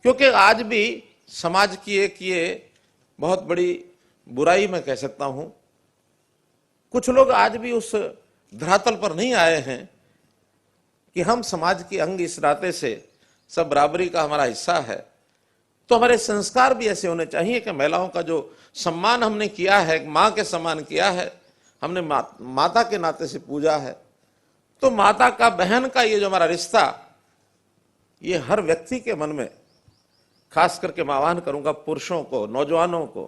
क्योंकि आज भी समाज की एक ये बहुत बड़ी बुराई मैं कह सकता हूं, कुछ लोग आज भी उस धरातल पर नहीं आए हैं कि हम समाज की अंग इस नाते से सब बराबरी का हमारा हिस्सा है। तो हमारे संस्कार भी ऐसे होने चाहिए कि महिलाओं का जो सम्मान हमने किया है, मां के समान किया है, हमने माता के नाते से पूजा है, तो माता का, बहन का ये जो हमारा रिश्ता, ये हर व्यक्ति के मन में, खास करके मैं आह्वान करूंगा पुरुषों को, नौजवानों को,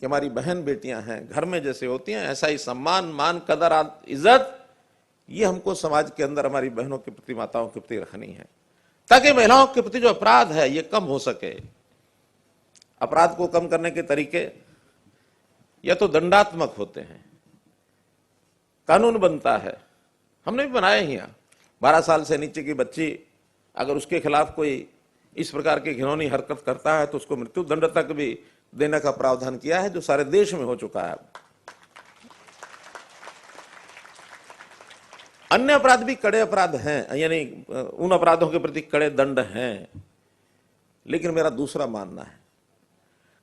कि हमारी बहन बेटियां हैं, घर में जैसे होती हैं ऐसा ही सम्मान, मान, कदर, इज्जत ये हमको समाज के अंदर हमारी बहनों के प्रति, माताओं के प्रति रखनी है, ताकि महिलाओं के प्रति जो अपराध है ये कम हो सके। अपराध को कम करने के तरीके या तो दंडात्मक होते हैं, कानून बनता है, हमने भी बनाए ही। 12 साल से नीचे की बच्ची अगर उसके खिलाफ कोई इस प्रकार की घिनौनी हरकत करता है तो उसको मृत्यु दंड तक भी देने का प्रावधान किया है, जो सारे देश में हो चुका है। अन्य अपराध भी कड़े अपराध हैं, यानी उन अपराधों के प्रति कड़े दंड हैं, लेकिन मेरा दूसरा मानना है,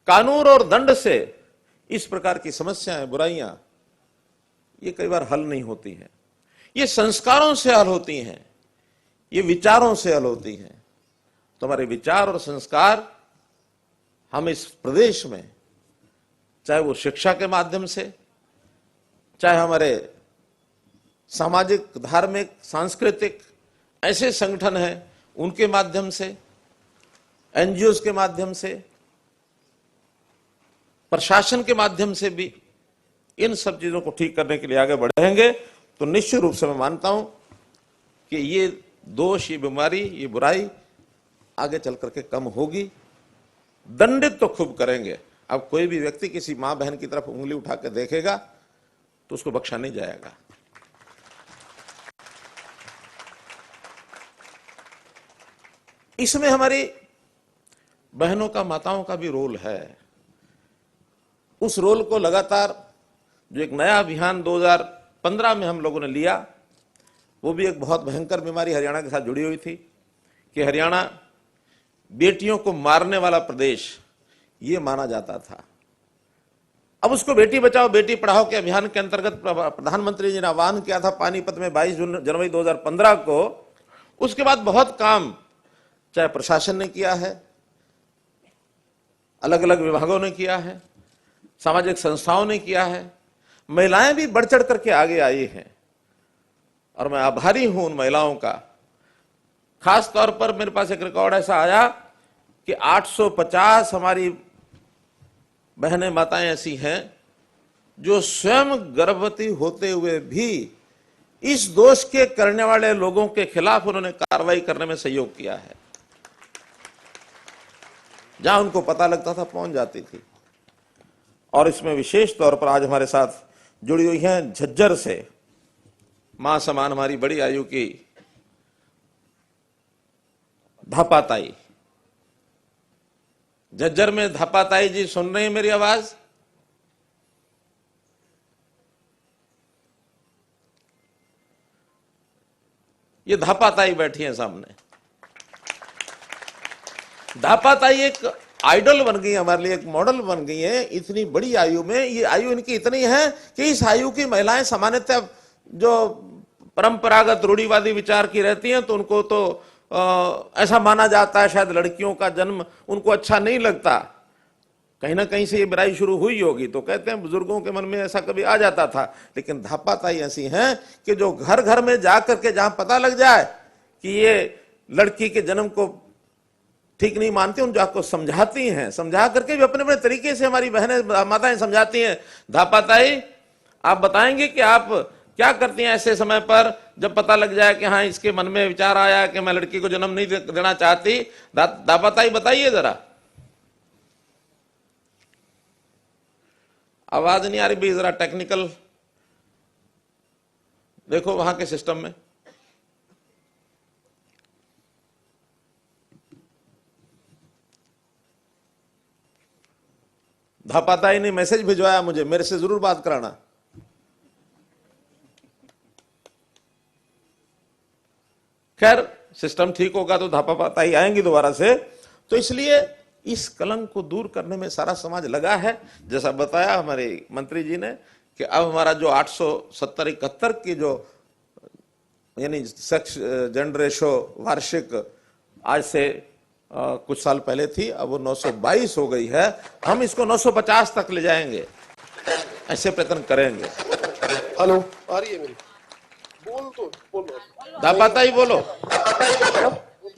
कानून और दंड से इस प्रकार की समस्याएं, बुराइयां, ये कई बार हल नहीं होती हैं। ये संस्कारों से हल होती हैं, ये विचारों से हल होती हैं। तो हमारे विचार और संस्कार हम इस प्रदेश में, चाहे वो शिक्षा के माध्यम से, चाहे हमारे सामाजिक, धार्मिक, सांस्कृतिक ऐसे संगठन हैं उनके माध्यम से, एनजीओज के माध्यम से, प्रशासन के माध्यम से भी इन सब चीजों को ठीक करने के लिए आगे बढ़ेंगे तो निश्चित रूप से मैं मानता हूं कि ये दोष, ये बीमारी, ये बुराई आगे चल करके कम होगी। दंडित तो खूब करेंगे। अब कोई भी व्यक्ति किसी मां बहन की तरफ उंगली उठा के देखेगा तो उसको बख्शा नहीं जाएगा। इसमें हमारी बहनों का, माताओं का भी रोल है। उस रोल को लगातार जो एक नया अभियान 2015 में हम लोगों ने लिया, वो भी एक बहुत भयंकर बीमारी हरियाणा के साथ जुड़ी हुई थी कि हरियाणा बेटियों को मारने वाला प्रदेश ये माना जाता था। अब उसको बेटी बचाओ बेटी पढ़ाओ के अभियान के अंतर्गत प्रधानमंत्री जी ने आह्वान किया था पानीपत में 22 जनवरी 2015 को। उसके बाद बहुत काम चाहे प्रशासन ने किया है, अलग अलग विभागों ने किया है, सामाजिक संस्थाओं ने किया है, महिलाएं भी बढ़ चढ़ करके आगे आई हैं और मैं आभारी हूं उन महिलाओं का। खास तौर पर मेरे पास एक रिकॉर्ड ऐसा आया कि 850 हमारी बहनें, माताएं ऐसी हैं जो स्वयं गर्भवती होते हुए भी इस दोष के करने वाले लोगों के खिलाफ उन्होंने कार्रवाई करने में सहयोग किया है। जहां उनको पता लगता था पहुंच जाती थी। और इसमें विशेष तौर पर आज हमारे साथ जुड़ी हुई हैं झज्जर से मां समान हमारी बड़ी आयु की धापाताई। झज्जर में धापाताई जी सुन रही हैं मेरी आवाज? ये धापाताई बैठी है सामने। धापाताई एक आइडल बन गई, हमारे लिए एक मॉडल बन गई है। इतनी बड़ी आयु में, ये आयु इनकी इतनी है कि इस आयु की महिलाएं सामान्यतः जो परंपरागत रूढ़िवादी विचार की रहती हैं तो उनको तो ऐसा माना जाता है शायद लड़कियों का जन्म उनको अच्छा नहीं लगता। कहीं ना कहीं से ये बुराई शुरू हुई होगी तो कहते हैं बुजुर्गों के मन में ऐसा कभी आ जाता था। लेकिन धापाताई ऐसी हैं कि जो घर घर में जाकर के जहां पता लग जाए कि ये लड़की के जन्म को ठीक नहीं मानती, उन जाको समझाती हैं, समझा करके भी अपने अपने तरीके से हमारी बहनें, माताएं समझाती हैं। धापाताई, आप बताएंगे कि आप क्या करती हैं ऐसे समय पर जब पता लग जाए कि हाँ इसके मन में विचार आया कि मैं लड़की को जन्म नहीं देना चाहती? धापाताई बताइए जरा। आवाज नहीं आ रही भी, जरा टेक्निकल देखो वहां के सिस्टम में। धापाताई ने मैसेज भिजवाया मुझे, मेरे से जरूर बात कराना। खैर, सिस्टम ठीक होगा तो धापापाताई आएंगी दोबारा से। तो इसलिए इस कलंक को दूर करने में सारा समाज लगा है। जैसा बताया हमारे मंत्री जी ने कि अब हमारा जो 870-71 की जो यानी सेक्स जेंडर रेशो वार्षिक आज से कुछ साल पहले थी, अब वो 922 हो गई है। हम इसको 950 तक ले जाएंगे, ऐसे प्रयत्न करेंगे। हेलो, आ रही है मेरी? बोल दापाताई बोलो।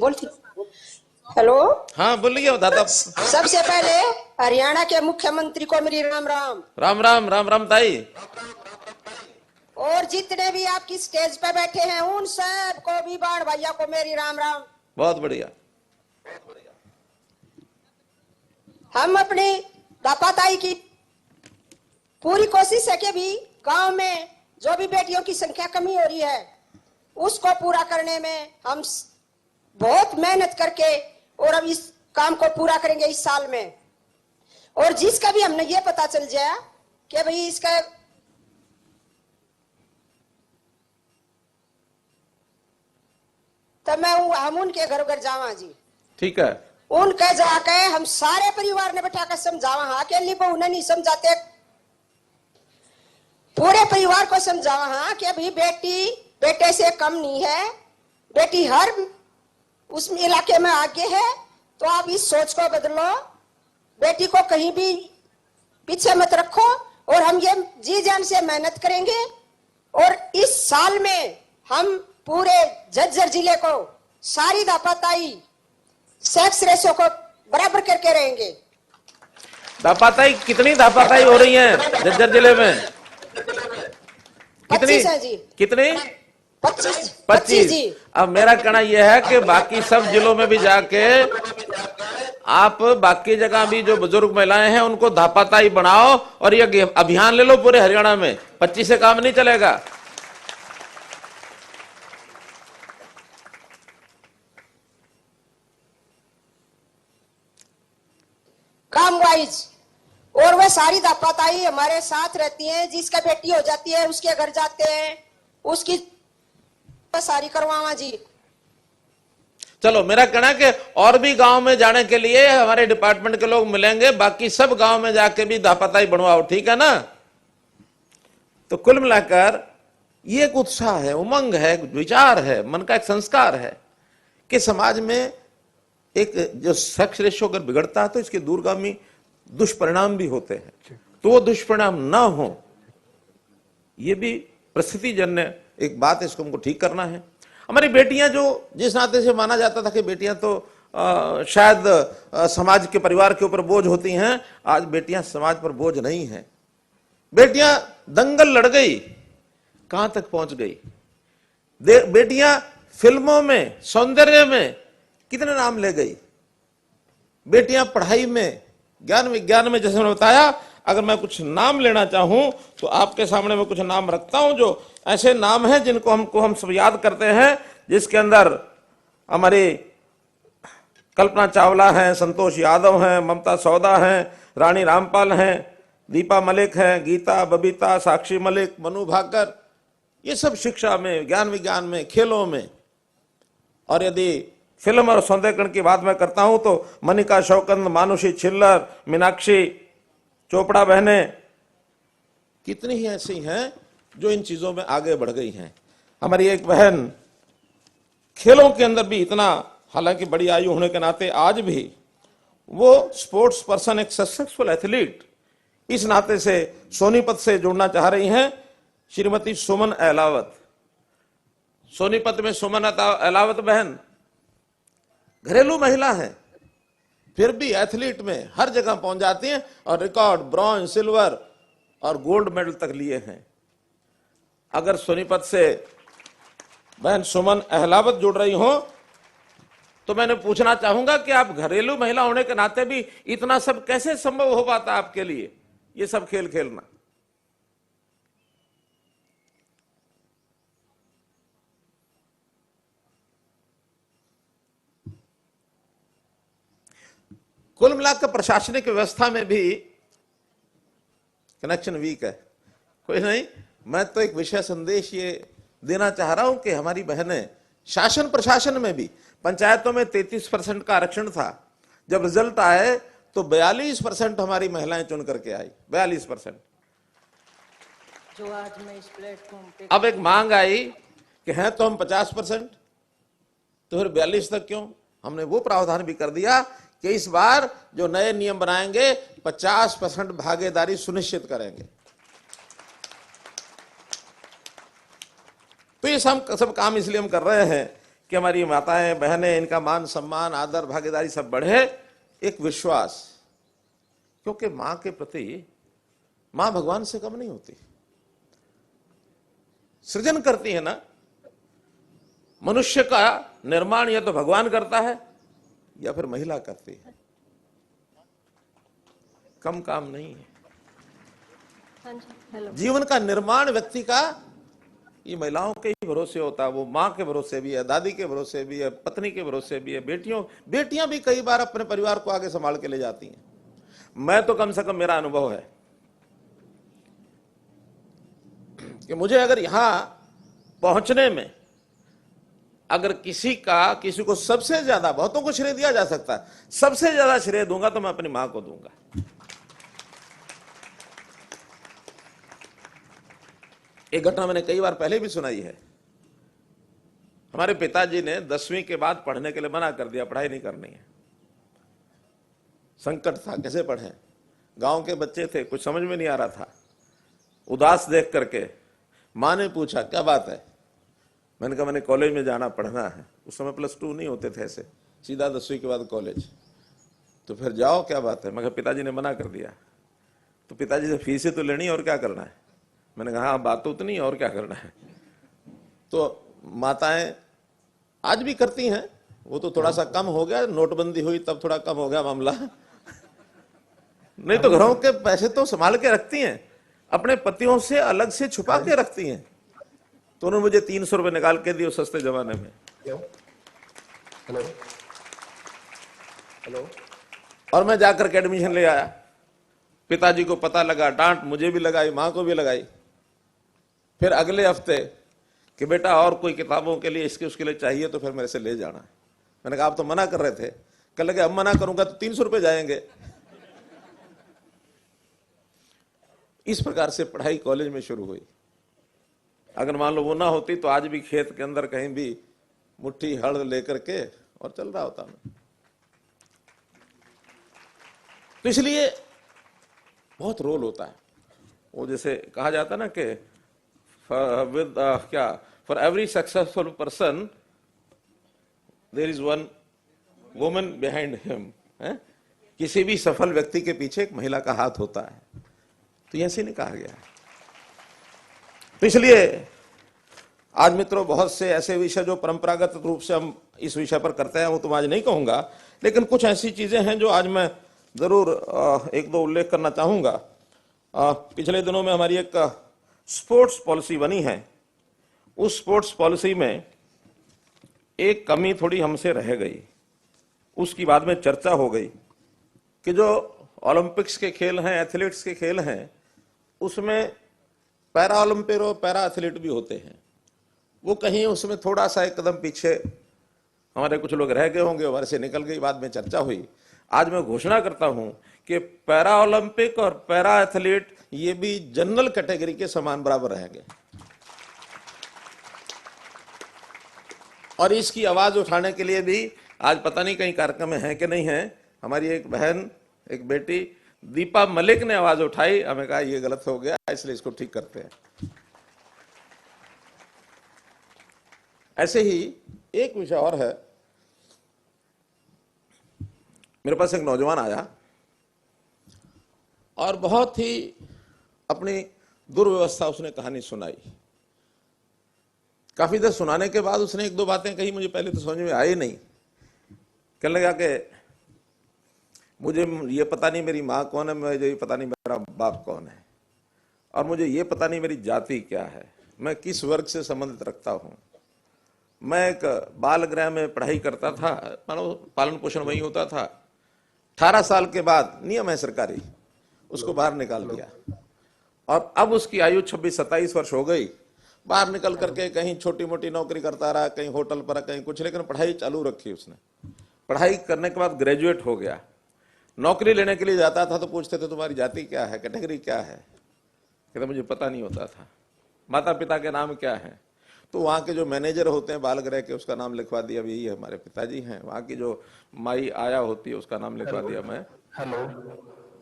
बोल। हेलो, हाँ बोलिए दादा। सबसे पहले हरियाणा के मुख्यमंत्री को मेरी राम राम। राम राम राम राम ताई। और जितने भी आपकी स्टेज पे बैठे हैं उन सब को भी बाण भैया को मेरी राम राम। बहुत बढ़िया। हम अपनी दापाताई की पूरी कोशिश है कि भी गांव में जो भी बेटियों की संख्या कमी हो रही है उसको पूरा करने में हम बहुत मेहनत करके और अब इस काम को पूरा करेंगे इस साल में। और जिसका भी हमने ये पता चल जाए कि भाई इसका तो हम उनके घर घर जावा जी। ठीक है। उनके जाके हम सारे परिवार ने बैठा कर समझावा। हाँ अकेली बहू ने नहीं समझाते, पूरे परिवार को समझावा हाँ कि अभी बेटी बेटे से कम नहीं है, बेटी हर उस इलाके में आगे है। तो आप इस सोच को बदलो, बेटी को कहीं भी पीछे मत रखो। और हम ये जी जान से मेहनत करेंगे और इस साल में हम पूरे झज्जर जिले को सारी दापाताई सेक्स रेशो को बराबर करके रहेंगे। दापाताई कितनी दापाताई हो रही है झज्जर जिले में? कितनी 25 है जी। कितनी? 25 जी। अब मेरा कहना यह है कि बाकी सब जिलों में भी जाके आप बाकी जगह भी जो बुजुर्ग महिलाएं हैं उनको धापाताई बनाओ और ये अभियान ले लो पूरे हरियाणा में। 25 से काम नहीं चलेगा। काम वाइज और वह सारी दापाताई हमारे साथ रहती हैं। जिसका बेटी हो जाती है उसके घर जाते हैं, उसकी सारी करवावा जी। चलो मेरा कहना है कि और भी गांव में जाने के लिए हमारे डिपार्टमेंट के लोग मिलेंगे, बाकी सब गांव में जाके भी दापाताई बनवाओ, ठीक है ना? तो कुल मिलाकर ये एक उत्साह है, उमंग है, विचार है, मन का एक संस्कार है कि समाज में एक जो सेक्स रेशो अगर बिगड़ता है तो इसके दूरगामी दुष्परिणाम भी होते हैं। तो वो दुष्परिणाम ना हो, ये भी परिस्थिति जन्य एक बात है, इसको हमको ठीक करना है। हमारी बेटियां जो जिस नाते से माना जाता था कि बेटियां तो शायद समाज के परिवार के ऊपर बोझ होती हैं, आज बेटियां समाज पर बोझ नहीं हैं। बेटियां दंगल लड़ गई, कहां तक पहुंच गई। बेटियां फिल्मों में, सौंदर्य में कितने नाम ले गई। बेटियां पढ़ाई में, ज्ञान विज्ञान में, जैसे मैंने बताया, अगर मैं कुछ नाम लेना चाहूं तो आपके सामने मैं कुछ नाम रखता हूं जो ऐसे नाम हैं जिनको हम सब याद करते हैं, जिसके अंदर हमारी कल्पना चावला हैं, संतोष यादव हैं, ममता सौदा हैं, रानी रामपाल हैं, दीपा मलिक हैं, गीता, बबीता, साक्षी मलिक, मनु भाकर। ये सब शिक्षा में, ज्ञान विज्ञान में, खेलों में। और यदि फिल्म और सौंदर्यकरण की बात मैं करता हूं तो मनिका शौकंद, मानुषी छिल्लर, मीनाक्षी चोपड़ा बहनें कितनी ही ऐसी हैं जो इन चीजों में आगे बढ़ गई हैं। हमारी एक बहन खेलों के अंदर भी इतना, हालांकि बड़ी आयु होने के नाते आज भी वो स्पोर्ट्स पर्सन, एक सक्सेसफुल एथलीट, इस नाते से सोनीपत से जुड़ना चाह रही हैं श्रीमती सुमन अहलावत। सोनीपत में सुमन अहलावत बहन घरेलू महिला है, फिर भी एथलीट में हर जगह पहुंच जाती हैं और रिकॉर्ड ब्रॉन्ज, सिल्वर और गोल्ड मेडल तक लिए हैं। अगर सोनीपत से बहन सुमन अहलावत जुड़ रही हो तो मैंने पूछना चाहूंगा कि आप घरेलू महिला होने के नाते भी इतना सब कैसे संभव हो पाता आपके लिए, ये सब खेल खेलना? कुल मिलाकर प्रशासनिक व्यवस्था में भी कनेक्शन वीक है। कोई नहीं, मैं तो एक विषय संदेश ये देना चाह रहा हूं कि हमारी बहनें शासन प्रशासन में भी पंचायतों में 33% का आरक्षण था, जब रिजल्ट आए तो 42% हमारी महिलाएं चुन करके आई, 42%। जो आज मैं इस प्लेटफॉर्म पे अब एक मांग आई कि हैं तो हम 50%, तो फिर 42 तक क्यों? हमने वो प्रावधान भी कर दिया कि इस बार जो नए नियम बनाएंगे 50% भागीदारी सुनिश्चित करेंगे। तो ये सब काम इसलिए हम कर रहे हैं कि हमारी माताएं बहनें, इनका मान सम्मान, आदर, भागीदारी सब बढ़े, एक विश्वास। क्योंकि मां के प्रति, मां भगवान से कम नहीं होती, सृजन करती है ना। मनुष्य का निर्माण या तो भगवान करता है या फिर महिला करती है, कम काम नहीं है। जीवन का निर्माण व्यक्ति का ये महिलाओं के ही भरोसे होता है। वो मां के भरोसे भी है, दादी के भरोसे भी है, पत्नी के भरोसे भी है, बेटियां भी कई बार अपने परिवार को आगे संभाल के ले जाती हैं। मैं तो कम से कम, मेरा अनुभव है कि मुझे अगर यहां पहुंचने में अगर किसी को सबसे ज्यादा, बहुतों को श्रेय दिया जा सकता है, सबसे ज्यादा श्रेय दूंगा तो मैं अपनी मां को दूंगा। एक घटना मैंने कई बार पहले भी सुनाई है। हमारे पिताजी ने 10वीं के बाद पढ़ने के लिए मना कर दिया, पढ़ाई नहीं करनी है। संकट था, कैसे पढ़ें, गांव के बच्चे थे, कुछ समझ में नहीं आ रहा था। उदास देख करके मां ने पूछा क्या बात है? मैंने कहा मैंने कॉलेज में जाना, पढ़ना है। उस समय +2 नहीं होते थे, ऐसे सीधा 10वीं के बाद कॉलेज। तो फिर जाओ, क्या बात है? मैं कहा पिताजी ने मना कर दिया। तो पिताजी से फीस ही तो लेनी और क्या करना है? मैंने कहा हाँ, बात तो उतनी और क्या करना है। तो माताएं आज भी करती हैं, वो तो थोड़ा सा कम हो गया, नोटबंदी हुई तब थोड़ा कम हो गया मामला। नहीं तो घरों के पैसे तो संभाल के रखती हैं, अपने पतियों से अलग से छुपा के रखती हैं। तो उन्होंने मुझे 300 रुपए निकाल के दिए उस सस्ते जमाने में। Hello hello. और मैं जाकर के एडमिशन ले आया। पिताजी को पता लगा, डांट मुझे भी लगाई, मां को भी लगाई। फिर अगले हफ्ते कि बेटा और कोई किताबों के लिए इसके उसके लिए चाहिए तो फिर मेरे से ले जाना। मैंने कहा आप तो मना कर रहे थे। कल लगे अब मना करूंगा तो 300 रुपए जाएंगे। इस प्रकार से पढ़ाई कॉलेज में शुरू हुई। अगर मान लो वो ना होती तो आज भी खेत के अंदर कहीं भी मुट्ठी हड़ लेकर के और चल रहा होता मैं। तो इसलिए बहुत रोल होता है। वो जैसे कहा जाता ना कि for every successful person there is one woman behind him. किसी भी सफल व्यक्ति के पीछे एक महिला का हाथ होता है। तो ऐसे नहीं कहा गया है। तो इसलिए आज मित्रों, बहुत से ऐसे विषय जो परंपरागत रूप से हम इस विषय पर करते हैं वो तो आज नहीं कहूंगा, लेकिन कुछ ऐसी चीजें हैं जो आज मैं जरूर एक दो उल्लेख करना चाहूंगा। पिछले दिनों में हमारी एक स्पोर्ट्स पॉलिसी बनी है। उस स्पोर्ट्स पॉलिसी में एक कमी थोड़ी हमसे रह गई। उसकी बाद में चर्चा हो गई कि जो ओलंपिक्स के खेल हैं, एथलीट्स के खेल हैं, उसमें पैरा ओलंपिक और पैरा एथलीट भी होते हैं। वो कहीं उसमें थोड़ा सा एक कदम पीछे हमारे कुछ लोग रह गए होंगे, हमारे से निकल गई, बाद में चर्चा हुई। आज मैं घोषणा करता हूं कि पैरा ओलंपिक और पैरा एथलीट ये भी जनरल कैटेगरी के समान बराबर रहेंगे। और इसकी आवाज उठाने के लिए भी आज पता नहीं कहीं कार्यक्रम में है कि नहीं है, हमारी एक बहन, एक बेटी दीपा मलिक ने आवाज उठाई। हमें कहा ये गलत हो गया, इसलिए इसको ठीक करते हैं। ऐसे ही एक विषय और है। मेरे पास एक नौजवान आया और बहुत ही अपनी दुर्व्यवस्था उसने कहानी सुनाई। काफी देर सुनाने के बाद उसने एक दो बातें कही, मुझे पहले तो समझ में आई नहीं। कहने लगा कि मुझे ये पता नहीं मेरी माँ कौन है, मुझे ये पता नहीं मेरा बाप कौन है, और मुझे ये पता नहीं मेरी जाति क्या है, मैं किस वर्ग से संबंधित रखता हूँ। मैं एक बाल गृह में पढ़ाई करता था, मानो पालन पोषण वही होता था। 18 साल के बाद, नियम है सरकारी, उसको बाहर निकाल दिया और अब उसकी आयु 26-27 वर्ष हो गई बाहर निकल करके कहीं छोटी मोटी नौकरी करता रहा, कहीं होटल पर, कहीं कुछ, लेकिन पढ़ाई चालू रखी उसने। पढ़ाई करने के बाद ग्रेजुएट हो गया। नौकरी लेने के लिए जाता था तो पूछते थे तुम्हारी जाति क्या है, कैटेगरी क्या है, कहते मुझे पता नहीं होता था। माता पिता के नाम क्या है, तो वहाँ के जो मैनेजर होते हैं बाल गृह के, उसका नाम लिखवा दिया, यही हमारे पिताजी हैं। वहाँ की जो माई आया होती है उसका नाम लिखवा दिया मैं,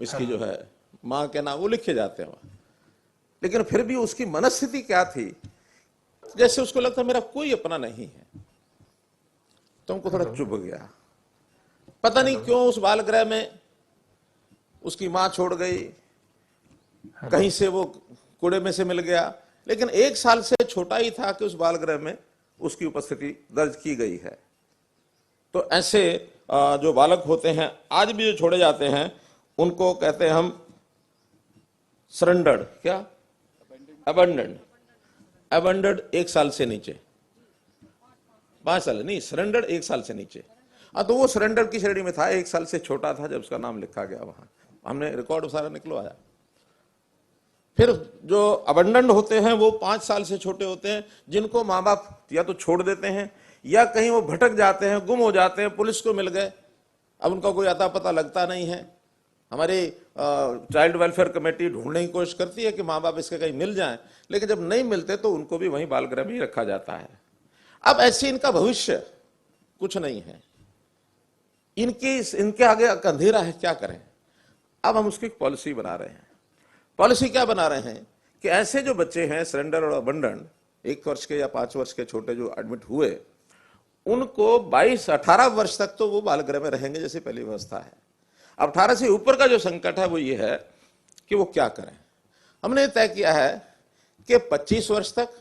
इसकी जो है माँ के नाम वो लिखे जाते हैं वहाँ। लेकिन फिर भी उसकी मनस्थिति क्या थी, जैसे उसको लगता मेरा कोई अपना नहीं है। तो हमको थोड़ा चुभ गया, पता नहीं क्यों उस बाल गृह में उसकी माँ छोड़ गई, कहीं से वो कूड़े में से मिल गया, लेकिन 1 साल से छोटा ही था कि उस बाल गृह में उसकी उपस्थिति दर्ज की गई है। तो ऐसे जो बालक होते हैं आज भी जो छोड़े जाते हैं उनको कहते हैं हम सरेंडर्ड, क्या अबंडेंड 1 साल से नीचे, 5 साल नहीं, सरेंडर्ड 1 साल से नीचे। तो वो सरेंडर की श्रेणी में था, 1 साल से छोटा था जब उसका नाम लिखा गया। वहां हमने रिकॉर्ड सारा निकलवाया। फिर जो अबंडन होते हैं वो 5 साल से छोटे होते हैं, जिनको माँ बाप या तो छोड़ देते हैं या कहीं वो भटक जाते हैं, गुम हो जाते हैं, पुलिस को मिल गए, अब उनका कोई अता पता लगता नहीं है। हमारी चाइल्ड वेलफेयर कमेटी ढूंढने की कोशिश करती है कि माँ बाप इसके कहीं मिल जाएं, लेकिन जब नहीं मिलते तो उनको भी वहीं बाल गृह में ही रखा जाता है। अब ऐसे इनका भविष्य कुछ नहीं है, इनके आगे अंधेरा है, क्या करें। अब हम उसकी पॉलिसी बना रहे हैं। पॉलिसी क्या बना रहे हैं कि ऐसे जो बच्चे हैं सरेंडर और अबंडन 1 वर्ष के या 5 वर्ष के छोटे जो एडमिट हुए, उनको 22-18 वर्ष तक तो वो बाल गृह में रहेंगे जैसे पहली व्यवस्था है। अब 18 से ऊपर का जो संकट है वो ये है कि वो क्या करें। हमने तय किया है कि 25 वर्ष तक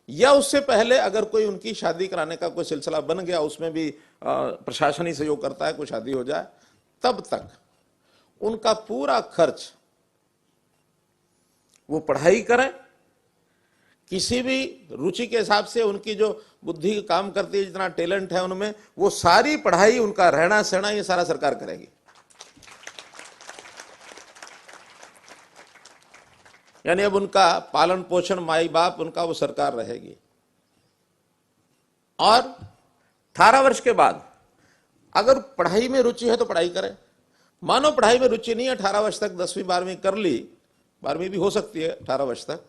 या उससे पहले अगर कोई उनकी शादी कराने का कोई सिलसिला बन गया, उसमें भी प्रशासन ही सहयोग करता है, कोई शादी हो जाए, तब तक उनका पूरा खर्च वो पढ़ाई करें, किसी भी रुचि के हिसाब से उनकी जो बुद्धि काम करती है, जितना टैलेंट है उनमें, वो सारी पढ़ाई, उनका रहना सहना, ये सारा सरकार करेगी। यानी अब उनका पालन पोषण माई बाप उनका वो सरकार रहेगी। और 18 वर्ष के बाद अगर पढ़ाई में रुचि है तो पढ़ाई करें। मानो पढ़ाई में रुचि नहीं है, 18 वर्ष तक 10वीं 12वीं कर ली, 12वीं भी हो सकती है 18 वर्ष तक,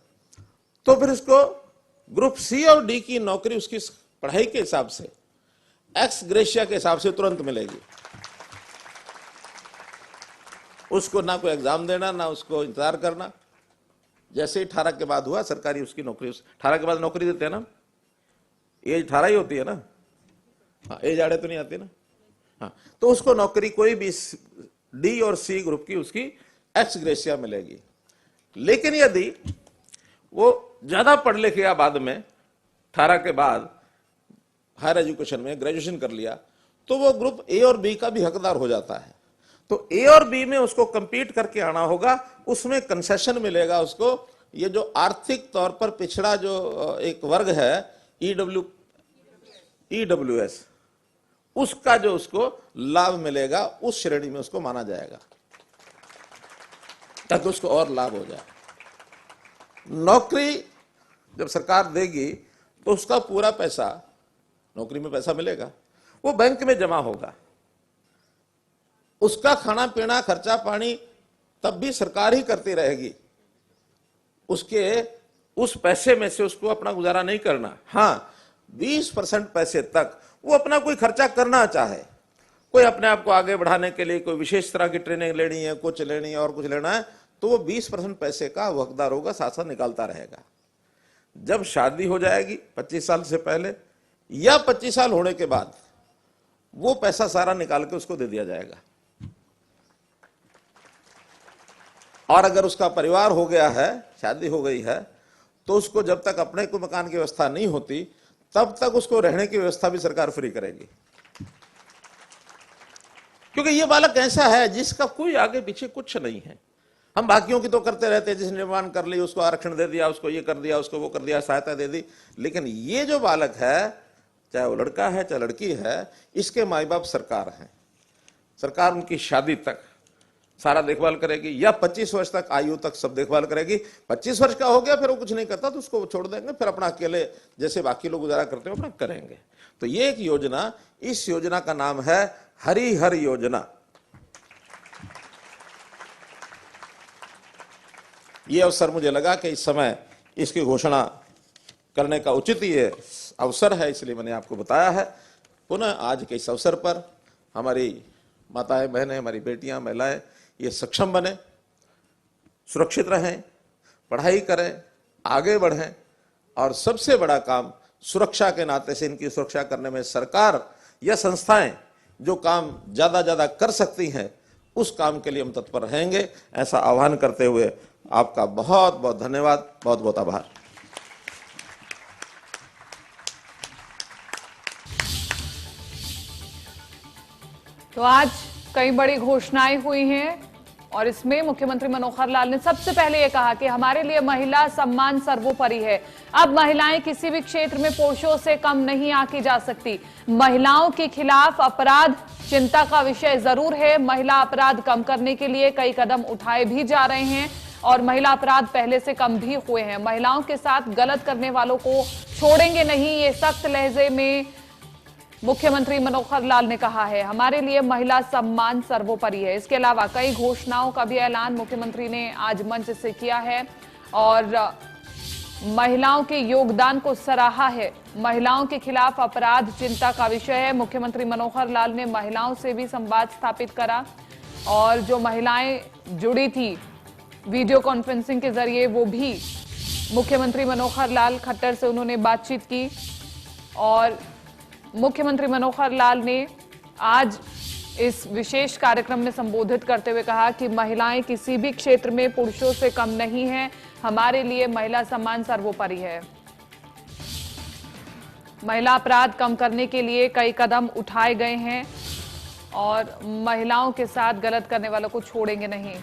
तो फिर उसको ग्रुप सी और डी की नौकरी उसकी पढ़ाई के हिसाब से, एक्स ग्रेशिया के हिसाब से तुरंत मिलेगी। उसको ना कोई एग्जाम देना, ना उसको इंतजार करना। जैसे ही 18 के बाद हुआ सरकारी उसकी नौकरी, 18 के बाद नौकरी देते हैं ना, एज 18 ही होती है ना, हाँ, एज आड़े तो नहीं आती ना, हाँ, तो उसको नौकरी कोई भी डी और सी ग्रुप की उसकी एक्स ग्रेशिया मिलेगी। लेकिन यदि वो ज्यादा पढ़ लिख गया बाद में, 18 के बाद हायर एजुकेशन में ग्रेजुएशन कर लिया, तो वो ग्रुप ए और बी का भी हकदार हो जाता है। तो ए और बी में उसको कंपीट करके आना होगा, उसमें कंसेशन मिलेगा उसको। ये जो आर्थिक तौर पर पिछड़ा जो एक वर्ग है ईडब्ल्यूएस, उसका जो उसको लाभ मिलेगा, उस श्रेणी में उसको माना जाएगा, ताकि उसको और लाभ हो जाए। नौकरी जब सरकार देगी तो उसका पूरा पैसा, नौकरी में पैसा मिलेगा, वो बैंक में जमा होगा। उसका खाना पीना खर्चा पानी तब भी सरकार ही करती रहेगी। उसके उस पैसे में से उसको अपना गुजारा नहीं करना। हाँ, 20% पैसे तक वो अपना कोई खर्चा करना चाहे, कोई अपने आप को आगे बढ़ाने के लिए कोई विशेष तरह की ट्रेनिंग लेनी है, कुछ लेनी है और कुछ लेना है, तो वो 20% पैसे का वो हकदार होगा, साथ साथ निकालता रहेगा। जब शादी हो जाएगी 25 साल से पहले या 25 साल होने के बाद, वो पैसा सारा निकाल के उसको दे दिया जाएगा। और अगर उसका परिवार हो गया है, शादी हो गई है, तो उसको जब तक अपने को मकान की व्यवस्था नहीं होती, तब तक उसको रहने की व्यवस्था भी सरकार फ्री करेगी। क्योंकि ये बालक ऐसा है जिसका कोई आगे पीछे कुछ नहीं है। हम बाकियों की तो करते रहते हैं, जिसने निर्माण कर ली उसको आरक्षण दे दिया, उसको ये कर दिया, उसको वो कर दिया, सहायता दे दी। लेकिन ये जो बालक है, चाहे वो लड़का है चाहे लड़की है, इसके माई बाप सरकार हैं। सरकार उनकी शादी तक सारा देखभाल करेगी, या 25 वर्ष तक आयु तक सब देखभाल करेगी। 25 वर्ष का हो गया फिर वो कुछ नहीं करता तो उसको छोड़ देंगे, फिर अपना अकेले जैसे बाकी लोग गुजारा करते हैं अपना करेंगे। तो ये एक योजना, इस योजना का नाम है हरिहर योजना। ये अवसर मुझे लगा कि इस समय इसकी घोषणा करने का उचित ये अवसर है, इसलिए मैंने आपको बताया है। पुनः आज के इस अवसर पर हमारी माताएं, बहनें, हमारी बेटियां, महिलाएं ये सक्षम बने, सुरक्षित रहें, पढ़ाई करें, आगे बढ़ें, और सबसे बड़ा काम सुरक्षा के नाते से इनकी सुरक्षा करने में सरकार या संस्थाएं जो काम ज्यादा कर सकती हैं उस काम के लिए हम तत्पर रहेंगे। ऐसा आह्वान करते हुए आपका बहुत बहुत धन्यवाद, बहुत बहुत आभार। तो आज कई बड़ी घोषणाएं हुई हैं और इसमें मुख्यमंत्री मनोहर लाल ने सबसे पहले ये कहा कि हमारे लिए महिला सम्मान सर्वोपरि है। अब महिलाएं किसी भी क्षेत्र में पुरुषों से कम नहीं आंकी जा सकती। महिलाओं के खिलाफ अपराध चिंता का विषय जरूर है। महिला अपराध कम करने के लिए कई कदम उठाए भी जा रहे हैं और महिला अपराध पहले से कम भी हुए हैं। महिलाओं के साथ गलत करने वालों को छोड़ेंगे नहीं, ये सख्त लहजे में मुख्यमंत्री मनोहर लाल ने कहा है। हमारे लिए महिला सम्मान सर्वोपरि है। इसके अलावा कई घोषणाओं का भी ऐलान मुख्यमंत्री ने आज मंच से किया है और महिलाओं के योगदान को सराहा है। महिलाओं के खिलाफ अपराध चिंता का विषय है। मुख्यमंत्री मनोहर लाल ने महिलाओं से भी संवाद स्थापित करा और जो महिलाएं जुड़ी थी वीडियो कॉन्फ्रेंसिंग के जरिए, वो भी मुख्यमंत्री मनोहर लाल खट्टर से उन्होंने बातचीत की और मुख्यमंत्री मनोहर लाल ने आज इस विशेष कार्यक्रम में संबोधित करते हुए कहा कि महिलाएं किसी भी क्षेत्र में पुरुषों से कम नहीं हैं। हमारे लिए महिला सम्मान सर्वोपरि है। महिला अपराध कम करने के लिए कई कदम उठाए गए हैं और महिलाओं के साथ गलत करने वालों को छोड़ेंगे नहीं।